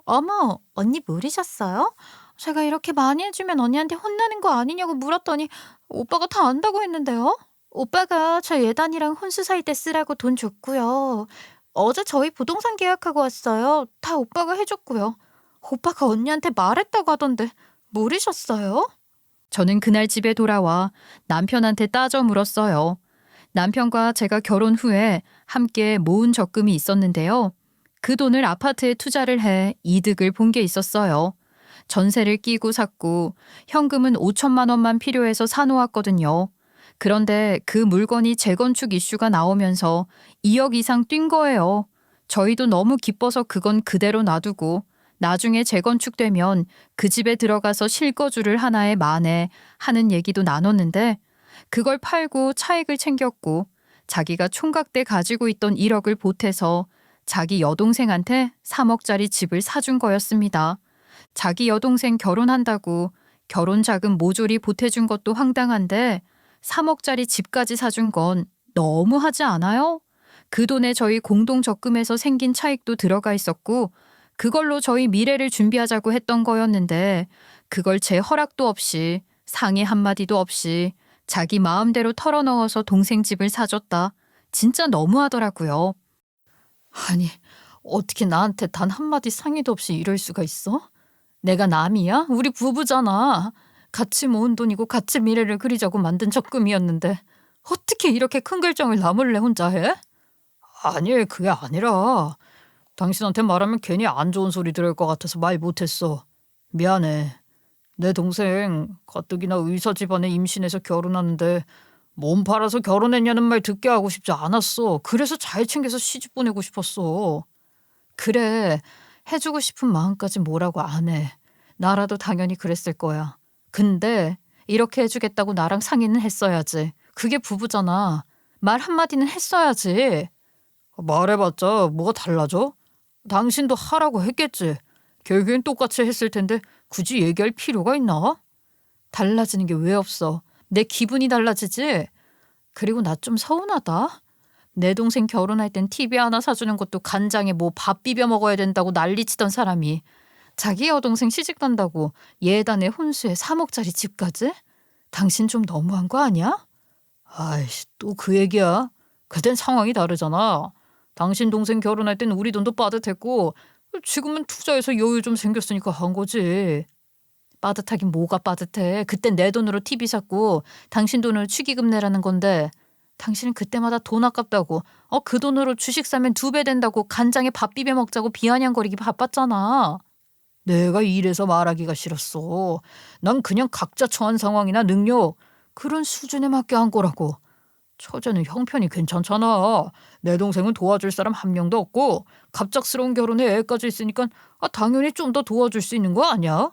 어머, 언니 모르셨어요? 제가 이렇게 많이 해주면 언니한테 혼나는 거 아니냐고 물었더니 오빠가 다 안다고 했는데요. 오빠가 저 예단이랑 혼수 살 때 쓰라고 돈 줬고요. 어제 저희 부동산 계약하고 왔어요. 다 오빠가 해줬고요. 오빠가 언니한테 말했다고 하던데 모르셨어요? 저는 그날 집에 돌아와 남편한테 따져 물었어요. 남편과 제가 결혼 후에 함께 모은 적금이 있었는데요. 그 돈을 아파트에 투자를 해 이득을 본 게 있었어요. 전세를 끼고 샀고 현금은 5천만 원만 필요해서 사놓았거든요. 그런데 그 물건이 재건축 이슈가 나오면서 2억 이상 뛴 거예요. 저희도 너무 기뻐서 그건 그대로 놔두고 나중에 재건축되면 그 집에 들어가서 실거주를 하나에 만에 하는 얘기도 나눴는데 그걸 팔고 차익을 챙겼고 자기가 총각 때 가지고 있던 1억을 보태서 자기 여동생한테 3억짜리 집을 사준 거였습니다. 자기 여동생 결혼한다고 결혼 자금 모조리 보태준 것도 황당한데 3억짜리 집까지 사준 건 너무하지 않아요? 그 돈에 저희 공동 적금에서 생긴 차익도 들어가 있었고 그걸로 저희 미래를 준비하자고 했던 거였는데 그걸 제 허락도 없이 상의 한마디도 없이 자기 마음대로 털어넣어서 동생 집을 사줬다. 진짜 너무하더라고요. 아니, 어떻게 나한테 단 한마디 상의도 없이 이럴 수가 있어? 내가 남이야? 우리 부부잖아. 같이 모은 돈이고 같이 미래를 그리자고 만든 적금이었는데 어떻게 이렇게 큰 결정을 나 몰래 혼자 해? 아니, 그게 아니라 당신한테 말하면 괜히 안 좋은 소리 들을 것 같아서 말 못했어. 미안해. 내 동생 가뜩이나 의사 집안에 임신해서 결혼하는데 몸 팔아서 결혼했냐는 말 듣게 하고 싶지 않았어. 그래서 잘 챙겨서 시집 보내고 싶었어. 그래, 해주고 싶은 마음까지 뭐라고 안 해. 나라도 당연히 그랬을 거야. 근데 이렇게 해주겠다고 나랑 상의는 했어야지. 그게 부부잖아. 말 한마디는 했어야지. 말해봤자 뭐가 달라져? 당신도 하라고 했겠지. 결국엔 똑같이 했을 텐데 굳이 얘기할 필요가 있나? 달라지는 게 왜 없어? 내 기분이 달라지지? 그리고 나 좀 서운하다. 내 동생 결혼할 땐 TV 하나 사주는 것도 간장에 뭐 밥 비벼 먹어야 된다고 난리치던 사람이 자기 여동생 시집 간다고 예단에 혼수에 3억짜리 집까지? 당신 좀 너무한 거 아니야? 아이씨, 또 그 얘기야. 그땐 상황이 다르잖아. 당신 동생 결혼할 땐 우리 돈도 빠듯했고 지금은 투자해서 여유 좀 생겼으니까 한 거지. 빠듯하긴 뭐가 빠듯해. 그땐 내 돈으로 TV 샀고 당신 돈으로 축의금 내라는 건데 당신은 그때마다 돈 아깝다고 그 돈으로 주식 사면 2배 된다고 간장에 밥 비벼 먹자고 비아냥거리기 바빴잖아. 내가 이래서 말하기가 싫었어. 난 그냥 각자 처한 상황이나 능력 그런 수준에 맞게 한 거라고. 처제는 형편이 괜찮잖아. 내 동생은 도와줄 사람 한 명도 없고 갑작스러운 결혼에 애까지 있으니까 당연히 좀 더 도와줄 수 있는 거 아니야?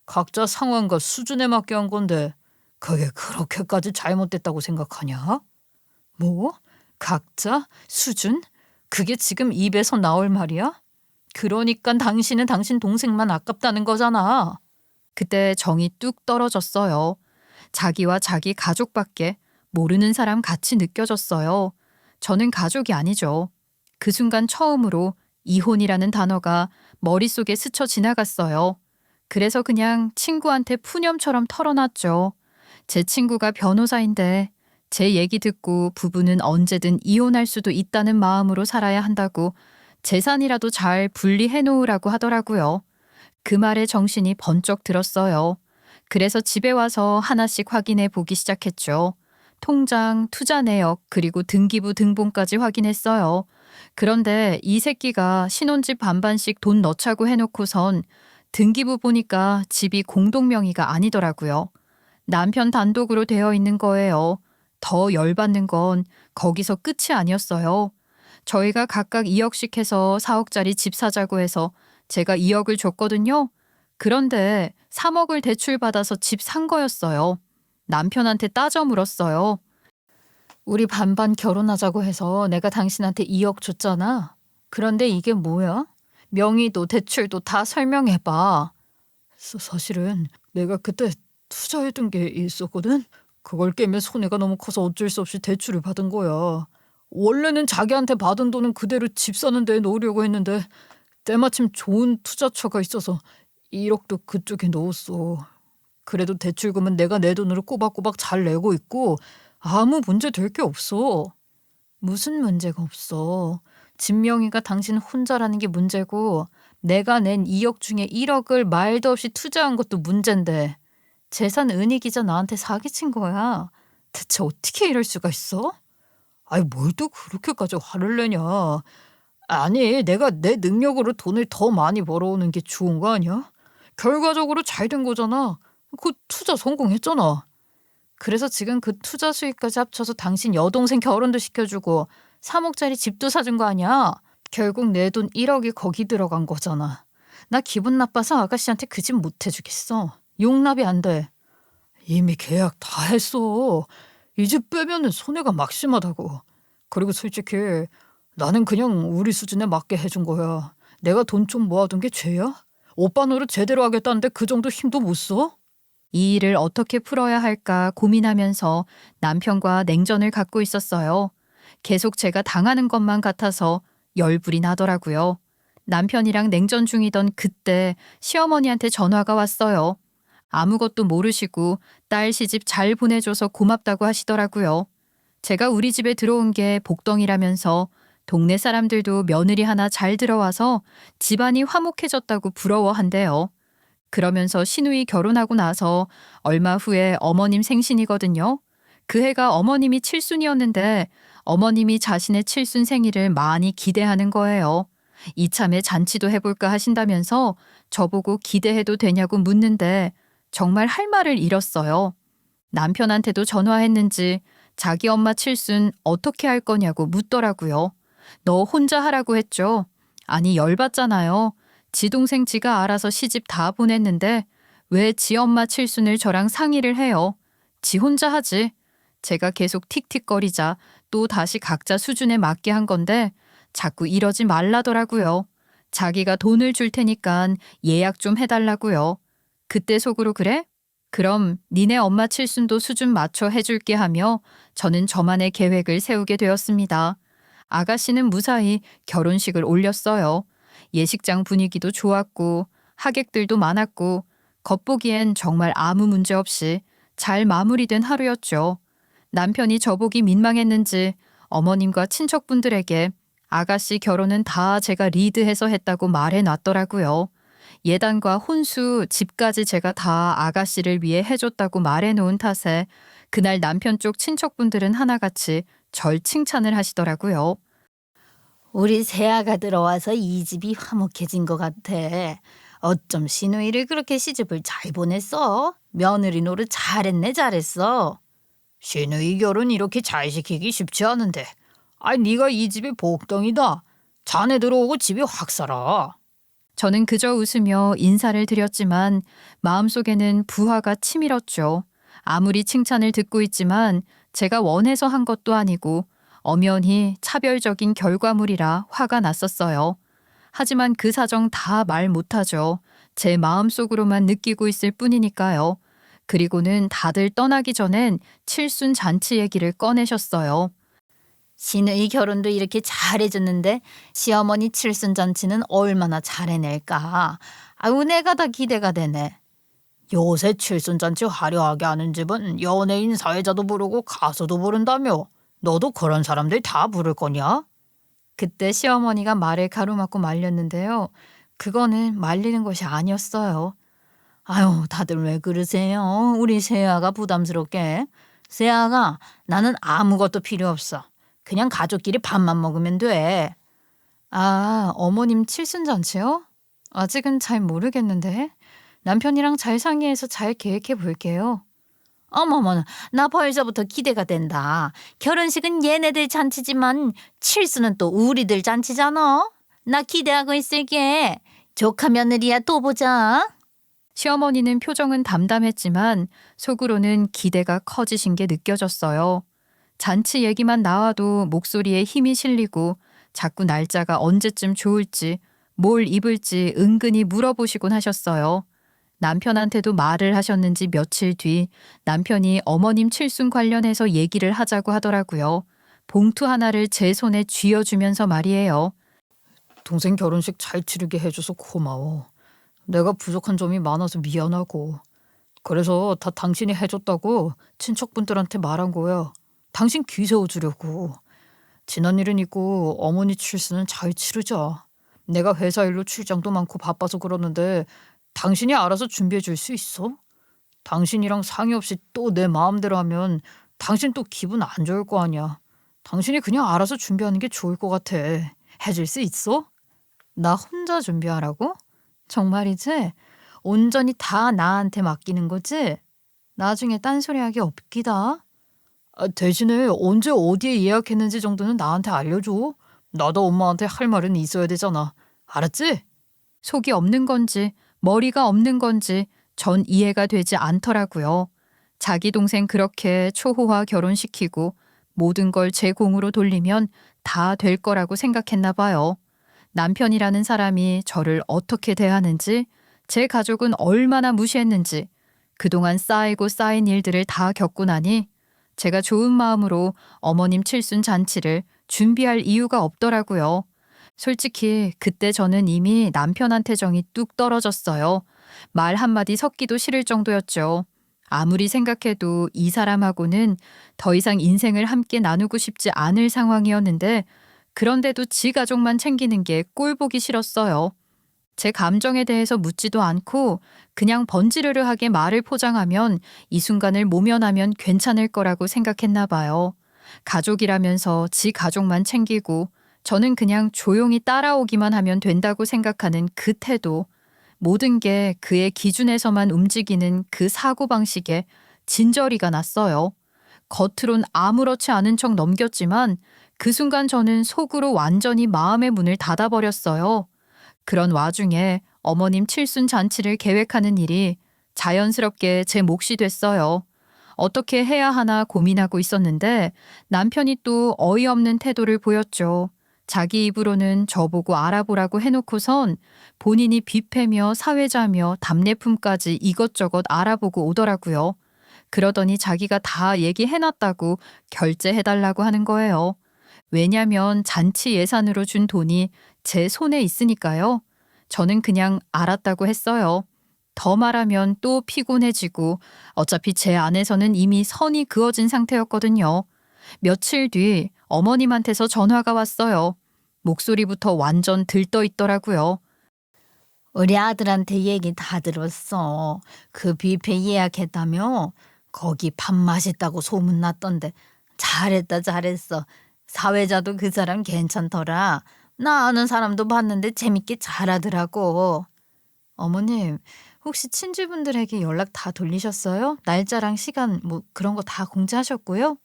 각자 상황과 수준에 맞게 한 건데 그게 그렇게까지 잘못됐다고 생각하냐? 뭐? 각자? 수준? 그게 지금 입에서 나올 말이야? 그러니까 당신은 당신 동생만 아깝다는 거잖아. 그때 정이 뚝 떨어졌어요. 자기와 자기 가족밖에 모르는 사람 같이 느껴졌어요. 저는 가족이 아니죠. 그 순간 처음으로 이혼이라는 단어가 머릿속에 스쳐 지나갔어요. 그래서 그냥 친구한테 푸념처럼 털어놨죠. 제 친구가 변호사인데 제 얘기 듣고 부부는 언제든 이혼할 수도 있다는 마음으로 살아야 한다고 재산이라도 잘 분리해 놓으라고 하더라고요. 그 말에 정신이 번쩍 들었어요. 그래서 집에 와서 하나씩 확인해 보기 시작했죠. 통장, 투자 내역, 그리고 등기부 등본까지 확인했어요. 그런데 이 새끼가 신혼집 반반씩 돈 넣자고 해놓고선 등기부 보니까 집이 공동명의가 아니더라고요. 남편 단독으로 되어 있는 거예요. 더 열받는 건 거기서 끝이 아니었어요. 저희가 각각 2억씩 해서 4억짜리 집 사자고 해서 제가 2억을 줬거든요. 그런데 3억을 대출받아서 집 산 거였어요. 남편한테 따져 물었어요. 우리 반반 결혼하자고 해서 내가 당신한테 2억 줬잖아. 그런데 이게 뭐야? 명의도 대출도 다 설명해봐. 사실은 내가 그때 투자해둔 게 있었거든. 그걸 깨면 손해가 너무 커서 어쩔 수 없이 대출을 받은 거야. 원래는 자기한테 받은 돈은 그대로 집 사는 데에 넣으려고 했는데 때마침 좋은 투자처가 있어서 1억도 그쪽에 넣었어. 그래도 대출금은 내가 내 돈으로 꼬박꼬박 잘 내고 있고 아무 문제 될 게 없어. 무슨 문제가 없어. 집 명의가 당신 혼자라는 게 문제고 내가 낸 2억 중에 1억을 말도 없이 투자한 것도 문제인데 재산 은희 기자 나한테 사기친 거야. 대체 어떻게 이럴 수가 있어? 아니 뭘 또 그렇게까지 화를 내냐. 아니 내가 내 능력으로 돈을 더 많이 벌어오는 게 좋은 거 아니야? 결과적으로 잘 된 거잖아. 그 투자 성공했잖아. 그래서 지금 그 투자 수익까지 합쳐서 당신 여동생 결혼도 시켜주고 3억짜리 집도 사준 거 아니야? 결국 내 돈 1억이 거기 들어간 거잖아. 나 기분 나빠서 아가씨한테 그 집 못 해주겠어. 용납이 안 돼. 이미 계약 다 했어. 이 집 빼면은 손해가 막심하다고. 그리고 솔직히 나는 그냥 우리 수준에 맞게 해준 거야. 내가 돈 좀 모아둔 게 죄야? 오빠 노릇 제대로 하겠다는데 그 정도 힘도 못 써? 이 일을 어떻게 풀어야 할까 고민하면서 남편과 냉전을 갖고 있었어요. 계속 제가 당하는 것만 같아서 열불이 나더라고요. 남편이랑 냉전 중이던 그때 시어머니한테 전화가 왔어요. 아무것도 모르시고 딸 시집 잘 보내줘서 고맙다고 하시더라고요. 제가 우리 집에 들어온 게 복덩이라면서 동네 사람들도 며느리 하나 잘 들어와서 집안이 화목해졌다고 부러워한대요. 그러면서 시누이 결혼하고 나서 얼마 후에 어머님 생신이거든요. 그 해가 어머님이 칠순이었는데 어머님이 자신의 칠순 생일을 많이 기대하는 거예요. 이참에 잔치도 해볼까 하신다면서 저보고 기대해도 되냐고 묻는데 정말 할 말을 잃었어요. 남편한테도 전화했는지 자기 엄마 칠순 어떻게 할 거냐고 묻더라고요. 너 혼자 하라고 했죠. 아니 열받잖아요. 지 동생 지가 알아서 시집 다 보냈는데 왜 지 엄마 칠순을 저랑 상의를 해요. 지 혼자 하지. 제가 계속 틱틱거리자 또 다시 각자 수준에 맞게 한 건데 자꾸 이러지 말라더라고요. 자기가 돈을 줄 테니깐 예약 좀 해달라고요. 그때 속으로 그래? 그럼 니네 엄마 칠순도 수준 맞춰 해줄게 하며 저는 저만의 계획을 세우게 되었습니다. 아가씨는 무사히 결혼식을 올렸어요. 예식장 분위기도 좋았고 하객들도 많았고 겉보기엔 정말 아무 문제 없이 잘 마무리된 하루였죠. 남편이 저보기 민망했는지 어머님과 친척분들에게 아가씨 결혼은 다 제가 리드해서 했다고 말해놨더라고요. 예단과 혼수, 집까지 제가 다 아가씨를 위해 해줬다고 말해놓은 탓에 그날 남편 쪽 친척분들은 하나같이 절 칭찬을 하시더라고요. 우리 새아가 들어와서 이 집이 화목해진 것 같아. 어쩜 시누이를 그렇게 시집을 잘 보냈어? 며느리 노릇 잘했네 잘했어. 시누이 결혼 이렇게 잘 시키기 쉽지 않은데. 아니 네가 이 집의 복덩이다. 자네 들어오고 집이 확 살아. 저는 그저 웃으며 인사를 드렸지만 마음속에는 부하가 치밀었죠. 아무리 칭찬을 듣고 있지만 제가 원해서 한 것도 아니고 엄연히 차별적인 결과물이라 화가 났었어요. 하지만 그 사정 다 말 못하죠. 제 마음속으로만 느끼고 있을 뿐이니까요. 그리고는 다들 떠나기 전엔 칠순 잔치 얘기를 꺼내셨어요. 시누이 결혼도 이렇게 잘해줬는데 시어머니 칠순잔치는 얼마나 잘해낼까. 아유 내가 다 기대가 되네. 요새 칠순잔치 화려하게 하는 집은 연예인 사회자도 부르고 가수도 부른다며. 너도 그런 사람들 다 부를 거냐? 그때 시어머니가 말을 가로막고 말렸는데요. 그거는 말리는 것이 아니었어요. 아유 다들 왜 그러세요? 우리 세아가 부담스럽게. 세아가 나는 아무것도 필요 없어. 그냥 가족끼리 밥만 먹으면 돼. 아, 어머님 칠순잔치요? 아직은 잘 모르겠는데. 남편이랑 잘 상의해서 잘 계획해 볼게요. 어머머 나 벌써부터 기대가 된다. 결혼식은 얘네들 잔치지만 칠수는 또 우리들 잔치잖아. 나 기대하고 있을게. 조카 며느리야 또 보자. 시어머니는 표정은 담담했지만 속으로는 기대가 커지신 게 느껴졌어요. 잔치 얘기만 나와도 목소리에 힘이 실리고 자꾸 날짜가 언제쯤 좋을지 뭘 입을지 은근히 물어보시곤 하셨어요. 남편한테도 말을 하셨는지 며칠 뒤 남편이 어머님 칠순 관련해서 얘기를 하자고 하더라고요. 봉투 하나를 제 손에 쥐어주면서 말이에요. 동생 결혼식 잘 치르게 해줘서 고마워. 내가 부족한 점이 많아서 미안하고. 그래서 다 당신이 해줬다고 친척분들한테 말한 거야. 당신 귀 세워주려고. 지난 일은 있고 어머니 칠순은 잘 치르자. 내가 회사 일로 출장도 많고 바빠서 그러는데 당신이 알아서 준비해 줄 수 있어? 당신이랑 상의 없이 또 내 마음대로 하면 당신 또 기분 안 좋을 거 아니야. 당신이 그냥 알아서 준비하는 게 좋을 것 같아. 해줄 수 있어? 나 혼자 준비하라고? 정말이지? 온전히 다 나한테 맡기는 거지? 나중에 딴소리하기 없기다. 대신에 언제 어디에 예약했는지 정도는 나한테 알려줘. 나도 엄마한테 할 말은 있어야 되잖아. 알았지? 속이 없는 건지 머리가 없는 건지 전 이해가 되지 않더라고요. 자기 동생 그렇게 초호화 결혼시키고 모든 걸 제 공으로 돌리면 다 될 거라고 생각했나 봐요. 남편이라는 사람이 저를 어떻게 대하는지, 제 가족은 얼마나 무시했는지 그동안 쌓이고 쌓인 일들을 다 겪고 나니 제가 좋은 마음으로 어머님 칠순 잔치를 준비할 이유가 없더라고요. 솔직히 그때 저는 이미 남편한테 정이 뚝 떨어졌어요. 말 한마디 섞기도 싫을 정도였죠. 아무리 생각해도 이 사람하고는 더 이상 인생을 함께 나누고 싶지 않을 상황이었는데 그런데도 지 가족만 챙기는 게 꼴보기 싫었어요. 제 감정에 대해서 묻지도 않고 그냥 번지르르하게 말을 포장하면 이 순간을 모면하면 괜찮을 거라고 생각했나 봐요. 가족이라면서 지 가족만 챙기고 저는 그냥 조용히 따라오기만 하면 된다고 생각하는 그 태도, 모든 게 그의 기준에서만 움직이는 그 사고방식에 진저리가 났어요. 겉으론 아무렇지 않은 척 넘겼지만 그 순간 저는 속으로 완전히 마음의 문을 닫아버렸어요. 그런 와중에 어머님 칠순 잔치를 계획하는 일이 자연스럽게 제 몫이 됐어요. 어떻게 해야 하나 고민하고 있었는데 남편이 또 어이없는 태도를 보였죠. 자기 입으로는 저보고 알아보라고 해놓고선 본인이 뷔페며 사회자며 답례품까지 이것저것 알아보고 오더라고요. 그러더니 자기가 다 얘기해놨다고 결제해달라고 하는 거예요. 왜냐면 잔치 예산으로 준 돈이 제 손에 있으니까요. 저는 그냥 알았다고 했어요. 더 말하면 또 피곤해지고 어차피 제 안에서는 이미 선이 그어진 상태였거든요. 며칠 뒤 어머님한테서 전화가 왔어요. 목소리부터 완전 들떠 있더라고요. 우리 아들한테 얘기 다 들었어. 그 뷔페 예약했다며? 거기 밥 맛있다고 소문났던데. 잘했다 잘했어. 사회자도 그 사람 괜찮더라. 나 아는 사람도 봤는데 재밌게 잘하더라고. 어머님, 혹시 친지분들에게 연락 다 돌리셨어요? 날짜랑 시간 뭐 그런 거 다 공지하셨고요?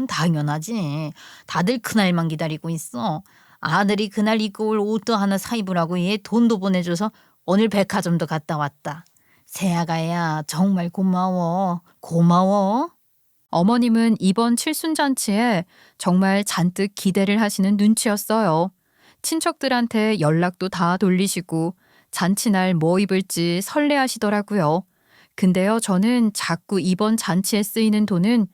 당연하지. 다들 그날만 기다리고 있어. 아들이 그날 입고 올 옷도 하나 사 입으라고 얘 돈도 보내줘서 오늘 백화점도 갔다 왔다. 새아가야 정말 고마워. 고마워. 어머님은 이번 칠순잔치에 정말 잔뜩 기대를 하시는 눈치였어요. 친척들한테 연락도 다 돌리시고 잔치날 뭐 입을지 설레하시더라고요. 근데요, 저는 자꾸 이번 잔치에 쓰이는 돈은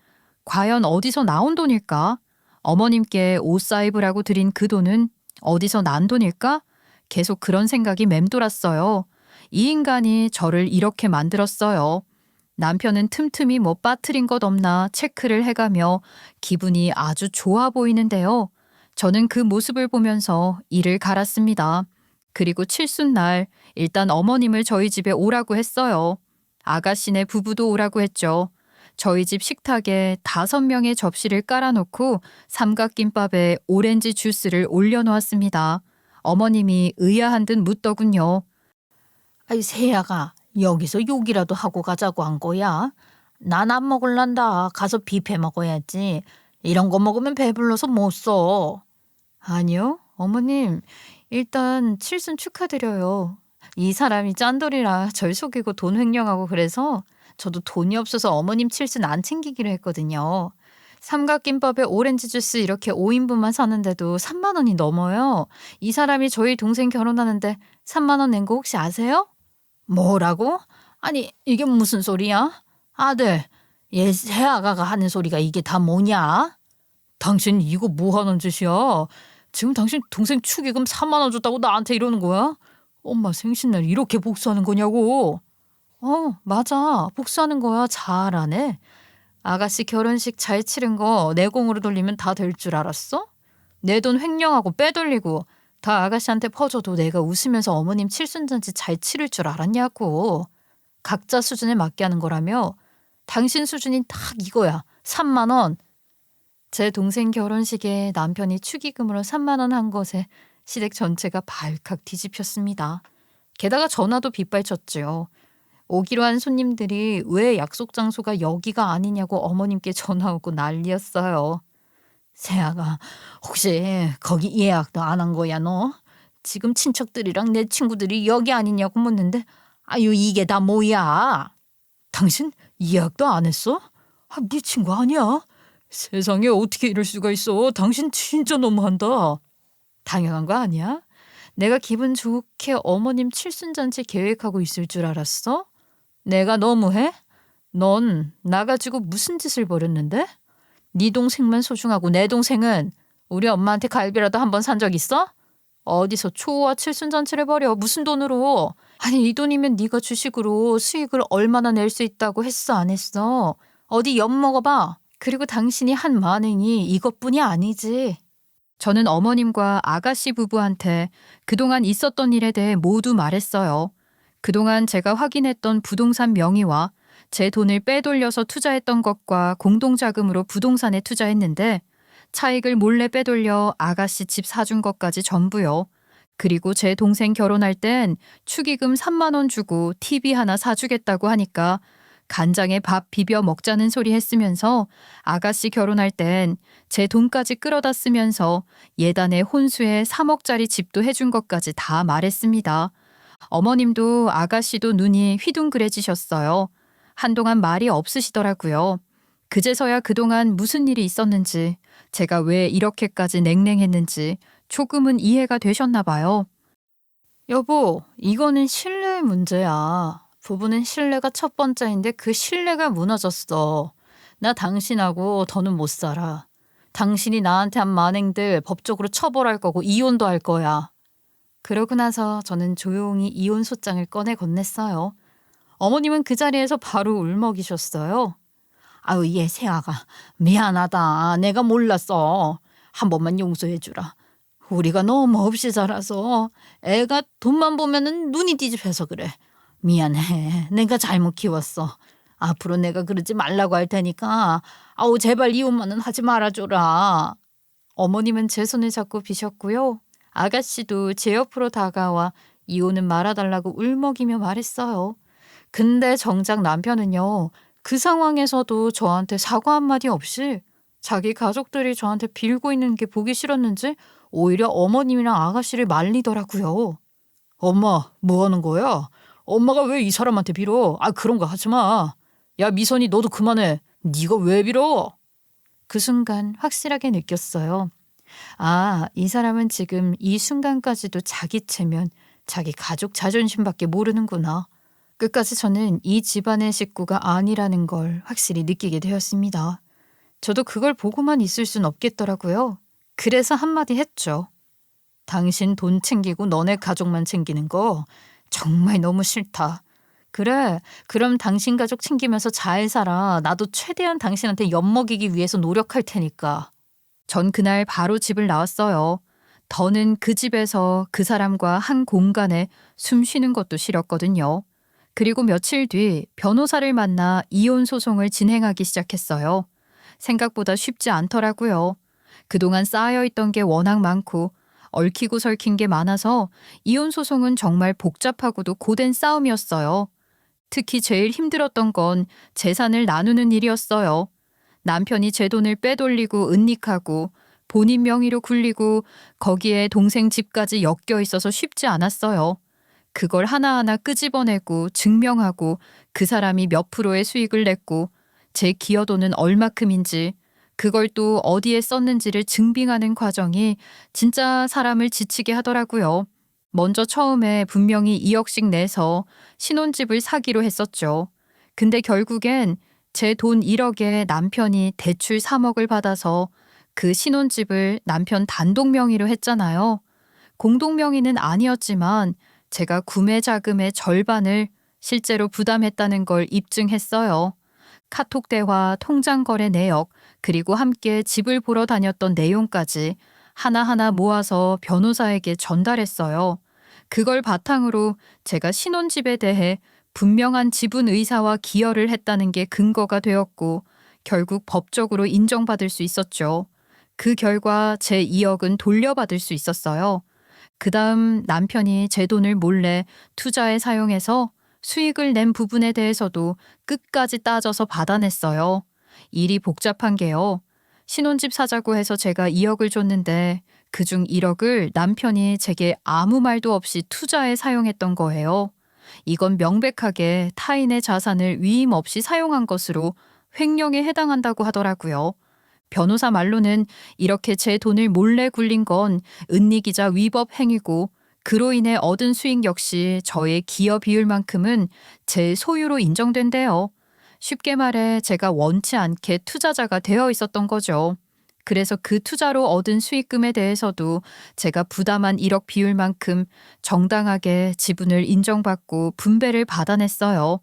과연 어디서 나온 돈일까? 어머님께 옷 사입으라고 드린 그 돈은 어디서 난 돈일까? 계속 그런 생각이 맴돌았어요. 이 인간이 저를 이렇게 만들었어요. 남편은 틈틈이 뭐 빠뜨린 것 없나 체크를 해가며 기분이 아주 좋아 보이는데요. 저는 그 모습을 보면서 이를 갈았습니다. 그리고 칠순날 일단 어머님을 저희 집에 오라고 했어요. 아가씨네 부부도 오라고 했죠. 저희 집 식탁에 5명의 접시를 깔아놓고 삼각김밥에 오렌지 주스를 올려놓았습니다. 어머님이 의아한 듯 묻더군요. 아이 새아가 여기서 욕이라도 하고 가자고 한 거야. 난 안 먹을란다. 가서 뷔페 먹어야지. 이런 거 먹으면 배불러서 못 써. 아니요, 어머님. 일단 칠순 축하드려요. 이 사람이 짠돌이라 절 속이고 돈 횡령하고 그래서 저도 돈이 없어서 어머님 칠순 안 챙기기로 했거든요. 삼각김밥에 오렌지 주스 이렇게 5인분만 사는데도 3만 원이 넘어요. 이 사람이 저희 동생 결혼하는데 3만 원 낸 거 혹시 아세요? 뭐라고? 아니 이게 무슨 소리야? 아들, 얘 새아가가 하는 소리가 이게 다 뭐냐? 당신 이거 뭐 하는 짓이야? 지금 당신 동생 축의금 3만 원 줬다고 나한테 이러는 거야? 엄마 생신날 이렇게 복수하는 거냐고. 맞아. 복수하는 거야. 잘하네. 아가씨 결혼식 잘 치른 거 내공으로 돌리면 다 될 줄 알았어? 내 돈 횡령하고 빼돌리고 다 아가씨한테 퍼줘도 내가 웃으면서 어머님 칠순잔치 잘 치를 줄 알았냐고. 각자 수준에 맞게 하는 거라며. 당신 수준이 딱 이거야. 3만 원. 제 동생 결혼식에 남편이 축의금으로 3만 원 한 것에 시댁 전체가 발칵 뒤집혔습니다. 게다가 전화도 빗발쳤지요. 오기로 한 손님들이 왜 약속 장소가 여기가 아니냐고 어머님께 전화 오고 난리였어요. 새아가 혹시 거기 예약도 안 한 거야 너? 지금 친척들이랑 내 친구들이 여기 아니냐고 묻는데 아유 이게 다 뭐야? 당신 예약도 안 했어? 네 친구 아니야? 세상에 어떻게 이럴 수가 있어? 당신 진짜 너무한다. 당연한 거 아니야? 내가 기분 좋게 어머님 칠순잔치 계획하고 있을 줄 알았어? 내가 너무해? 넌 나 가지고 무슨 짓을 벌였는데? 네 동생만 소중하고 내 동생은 우리 엄마한테 갈비라도 한 번 산 적 있어? 어디서 초와 칠순잔치를 벌여? 무슨 돈으로? 아니 이 돈이면 네가 주식으로 수익을 얼마나 낼 수 있다고 했어 안 했어? 어디 엿먹어봐. 그리고 당신이 한 만행이 이것뿐이 아니지. 저는 어머님과 아가씨 부부한테 그동안 있었던 일에 대해 모두 말했어요. 그동안 제가 확인했던 부동산 명의와 제 돈을 빼돌려서 투자했던 것과 공동자금으로 부동산에 투자했는데 차익을 몰래 빼돌려 아가씨 집 사준 것까지 전부요. 그리고 제 동생 결혼할 땐 축의금 3만 원 주고 TV 하나 사주겠다고 하니까 간장에 밥 비벼 먹자는 소리 했으면서 아가씨 결혼할 땐 제 돈까지 끌어다 쓰면서 예단에 혼수에 3억짜리 집도 해준 것까지 다 말했습니다. 어머님도 아가씨도 눈이 휘둥그레지셨어요. 한동안 말이 없으시더라고요. 그제서야 그동안 무슨 일이 있었는지, 제가 왜 이렇게까지 냉랭했는지 조금은 이해가 되셨나 봐요. 여보, 이거는 신뢰의 문제야. 부부는 신뢰가 첫 번째인데 그 신뢰가 무너졌어. 나 당신하고 더는 못 살아. 당신이 나한테 한 만행들 법적으로 처벌할 거고 이혼도 할 거야. 그러고 나서 저는 조용히 이혼 소장을 꺼내 건넸어요. 어머님은 그 자리에서 바로 울먹이셨어요. 아유 얘 새아가 미안하다. 내가 몰랐어. 한 번만 용서해 주라. 우리가 너무 없이 자라서 애가 돈만 보면은 눈이 뒤집혀서 그래. 미안해. 내가 잘못 키웠어. 앞으로 내가 그러지 말라고 할 테니까 아우 제발 이혼만은 하지 말아줘라. 어머님은 제 손을 잡고 비셨고요. 아가씨도 제 옆으로 다가와 이혼은 말아달라고 울먹이며 말했어요. 근데 정작 남편은요. 그 상황에서도 저한테 사과 한마디 없이 자기 가족들이 저한테 빌고 있는 게 보기 싫었는지 오히려 어머님이랑 아가씨를 말리더라고요. 엄마, 뭐 하는 거야? 엄마가 왜 이 사람한테 빌어? 아, 그런 거 하지 마. 야, 미선이 너도 그만해. 네가 왜 빌어? 그 순간 확실하게 느꼈어요. 아, 이 사람은 지금 이 순간까지도 자기 체면, 자기 가족 자존심밖에 모르는구나. 끝까지 저는 이 집안의 식구가 아니라는 걸 확실히 느끼게 되었습니다. 저도 그걸 보고만 있을 순 없겠더라고요. 그래서 한마디 했죠. 당신 돈 챙기고 너네 가족만 챙기는 거 정말 너무 싫다. 그래, 그럼 당신 가족 챙기면서 잘 살아. 나도 최대한 당신한테 엿먹이기 위해서 노력할 테니까. 전 그날 바로 집을 나왔어요. 더는 그 집에서 그 사람과 한 공간에 숨 쉬는 것도 싫었거든요. 그리고 며칠 뒤 변호사를 만나 이혼 소송을 진행하기 시작했어요. 생각보다 쉽지 않더라고요. 그동안 쌓여있던 게 워낙 많고 얽히고 설킨 게 많아서 이혼 소송은 정말 복잡하고도 고된 싸움이었어요. 특히 제일 힘들었던 건 재산을 나누는 일이었어요. 남편이 제 돈을 빼돌리고 은닉하고 본인 명의로 굴리고 거기에 동생 집까지 엮여 있어서 쉽지 않았어요. 그걸 하나하나 끄집어내고 증명하고 그 사람이 몇 프로의 수익을 냈고 제 기여도는 얼마큼인지 그걸 또 어디에 썼는지를 증빙하는 과정이 진짜 사람을 지치게 하더라고요. 먼저 처음에 분명히 2억씩 내서 신혼집을 사기로 했었죠. 근데 결국엔 제 돈 1억에 남편이 대출 3억을 받아서 그 신혼집을 남편 단독 명의로 했잖아요. 공동 명의는 아니었지만 제가 구매 자금의 절반을 실제로 부담했다는 걸 입증했어요. 카톡 대화, 통장 거래 내역, 그리고 함께 집을 보러 다녔던 내용까지 하나하나 모아서 변호사에게 전달했어요. 그걸 바탕으로 제가 신혼집에 대해 분명한 지분 의사와 기여를 했다는 게 근거가 되었고 결국 법적으로 인정받을 수 있었죠. 그 결과 제 2억은 돌려받을 수 있었어요. 그 다음 남편이 제 돈을 몰래 투자에 사용해서 수익을 낸 부분에 대해서도 끝까지 따져서 받아냈어요. 일이 복잡한 게요. 신혼집 사자고 해서 제가 2억을 줬는데 그중 1억을 남편이 제게 아무 말도 없이 투자에 사용했던 거예요. 이건 명백하게 타인의 자산을 위임 없이 사용한 것으로 횡령에 해당한다고 하더라고요. 변호사 말로는 이렇게 제 돈을 몰래 굴린 건 은닉이자 위법 행위고 그로 인해 얻은 수익 역시 저의 기여 비율만큼은 제 소유로 인정된대요. 쉽게 말해 제가 원치 않게 투자자가 되어 있었던 거죠. 그래서 그 투자로 얻은 수익금에 대해서도 제가 부담한 1억 비율만큼 정당하게 지분을 인정받고 분배를 받아냈어요.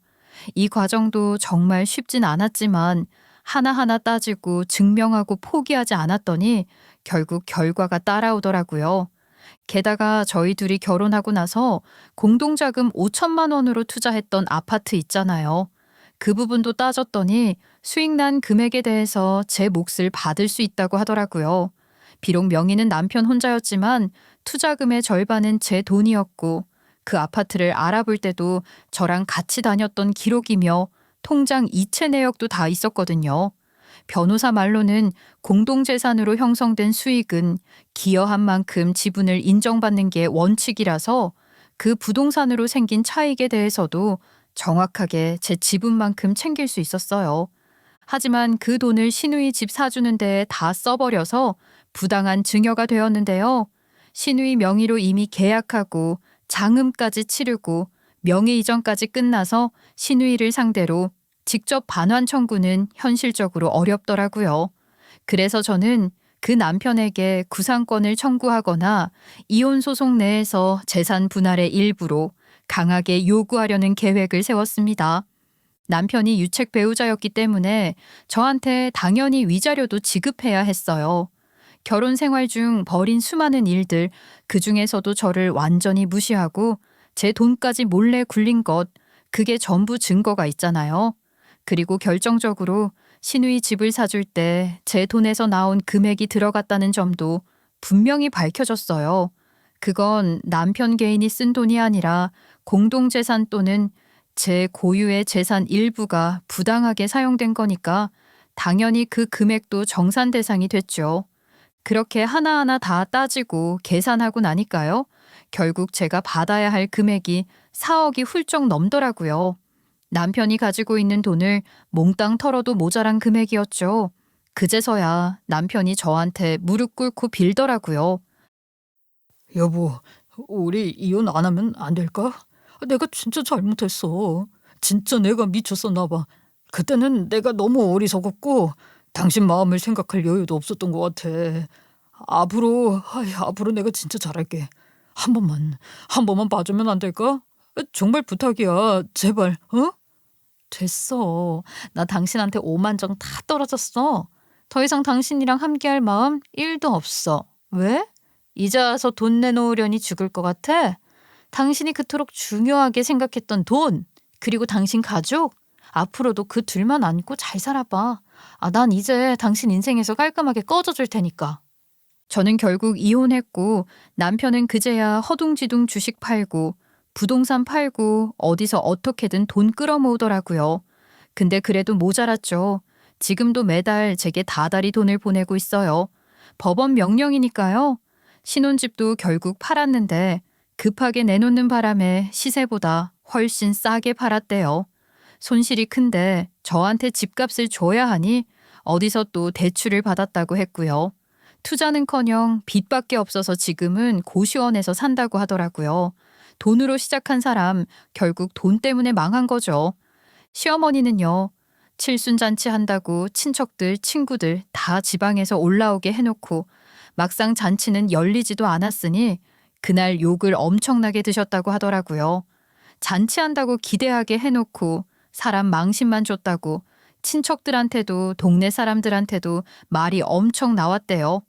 이 과정도 정말 쉽진 않았지만 하나하나 따지고 증명하고 포기하지 않았더니 결국 결과가 따라오더라고요. 게다가 저희 둘이 결혼하고 나서 공동자금 5천만 원으로 투자했던 아파트 있잖아요. 그 부분도 따졌더니 수익 난 금액에 대해서 제 몫을 받을 수 있다고 하더라고요. 비록 명의는 남편 혼자였지만 투자금의 절반은 제 돈이었고 그 아파트를 알아볼 때도 저랑 같이 다녔던 기록이며 통장 이체 내역도 다 있었거든요. 변호사 말로는 공동재산으로 형성된 수익은 기여한 만큼 지분을 인정받는 게 원칙이라서 그 부동산으로 생긴 차익에 대해서도 정확하게 제 지분만큼 챙길 수 있었어요. 하지만 그 돈을 시누이 집 사주는 데에 다 써버려서 부당한 증여가 되었는데요. 시누이 명의로 이미 계약하고 장음까지 치르고 명의 이전까지 끝나서 시누이를 상대로 직접 반환 청구는 현실적으로 어렵더라고요. 그래서 저는 그 남편에게 구상권을 청구하거나 이혼 소송 내에서 재산 분할의 일부로 강하게 요구하려는 계획을 세웠습니다. 남편이 유책 배우자였기 때문에 저한테 당연히 위자료도 지급해야 했어요. 결혼 생활 중 벌인 수많은 일들, 그 중에서도 저를 완전히 무시하고 제 돈까지 몰래 굴린 것, 그게 전부 증거가 있잖아요. 그리고 결정적으로 시누이 집을 사줄 때 제 돈에서 나온 금액이 들어갔다는 점도 분명히 밝혀졌어요. 그건 남편 개인이 쓴 돈이 아니라 공동재산 또는 제 고유의 재산 일부가 부당하게 사용된 거니까 당연히 그 금액도 정산 대상이 됐죠. 그렇게 하나하나 다 따지고 계산하고 나니까요. 결국 제가 받아야 할 금액이 4억이 훌쩍 넘더라고요. 남편이 가지고 있는 돈을 몽땅 털어도 모자란 금액이었죠. 그제서야 남편이 저한테 무릎 꿇고 빌더라고요. 여보, 우리 이혼 안 하면 안 될까? 내가 진짜 잘못했어. 진짜 내가 미쳤었나 봐. 그때는 내가 너무 어리석었고 당신 마음을 생각할 여유도 없었던 것 같아. 앞으로 내가 진짜 잘할게. 한 번만 봐주면 안 될까? 정말 부탁이야. 제발, 어? 됐어. 나 당신한테 5만 정 다 떨어졌어. 더 이상 당신이랑 함께할 마음 1도 없어. 왜? 이제 와서 돈 내놓으려니 죽을 것 같아? 당신이 그토록 중요하게 생각했던 돈, 그리고 당신 가족, 앞으로도 그 둘만 안고 잘 살아봐. 난 이제 당신 인생에서 깔끔하게 꺼져줄 테니까. 저는 결국 이혼했고 남편은 그제야 허둥지둥 주식 팔고 부동산 팔고 어디서 어떻게든 돈 끌어모으더라고요. 근데 그래도 모자랐죠. 지금도 매달 제게 다달이 돈을 보내고 있어요. 법원 명령이니까요. 신혼집도 결국 팔았는데 급하게 내놓는 바람에 시세보다 훨씬 싸게 팔았대요. 손실이 큰데 저한테 집값을 줘야 하니 어디서 또 대출을 받았다고 했고요. 투자는커녕 빚밖에 없어서 지금은 고시원에서 산다고 하더라고요. 돈으로 시작한 사람 결국 돈 때문에 망한 거죠. 시어머니는요. 칠순잔치 한다고 친척들, 친구들 다 지방에서 올라오게 해놓고 막상 잔치는 열리지도 않았으니 그날 욕을 엄청나게 드셨다고 하더라고요. 잔치한다고 기대하게 해놓고 사람 망신만 줬다고 친척들한테도 동네 사람들한테도 말이 엄청 나왔대요.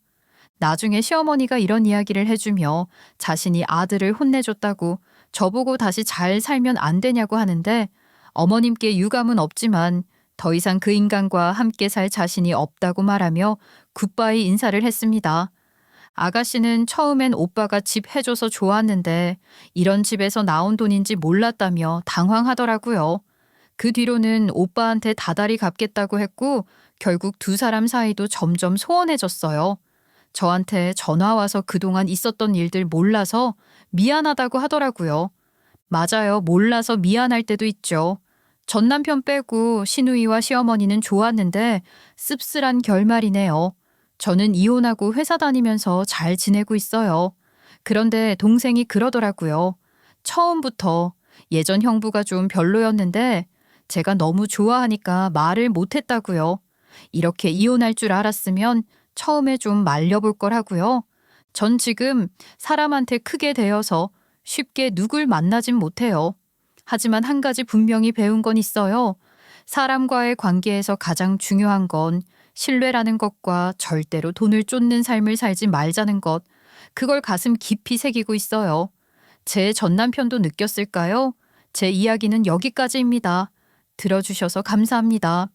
나중에 시어머니가 이런 이야기를 해주며 자신이 아들을 혼내줬다고 저보고 다시 잘 살면 안 되냐고 하는데 어머님께 유감은 없지만 더 이상 그 인간과 함께 살 자신이 없다고 말하며 굿바이 인사를 했습니다. 아가씨는 처음엔 오빠가 집 해줘서 좋았는데 이런 집에서 나온 돈인지 몰랐다며 당황하더라고요. 그 뒤로는 오빠한테 다달이 갚겠다고 했고 결국 두 사람 사이도 점점 소원해졌어요. 저한테 전화 와서 그동안 있었던 일들 몰라서 미안하다고 하더라고요. 맞아요. 몰라서 미안할 때도 있죠. 전 남편 빼고 시누이와 시어머니는 좋았는데 씁쓸한 결말이네요. 저는 이혼하고 회사 다니면서 잘 지내고 있어요. 그런데 동생이 그러더라고요. 처음부터 예전 형부가 좀 별로였는데 제가 너무 좋아하니까 말을 못했다고요. 이렇게 이혼할 줄 알았으면 처음에 좀 말려볼 걸 하고요. 전 지금 사람한테 크게 대여서 쉽게 누굴 만나진 못해요. 하지만 한 가지 분명히 배운 건 있어요. 사람과의 관계에서 가장 중요한 건 신뢰라는 것과 절대로 돈을 쫓는 삶을 살지 말자는 것. 그걸 가슴 깊이 새기고 있어요. 제 전 남편도 느꼈을까요? 제 이야기는 여기까지입니다. 들어주셔서 감사합니다.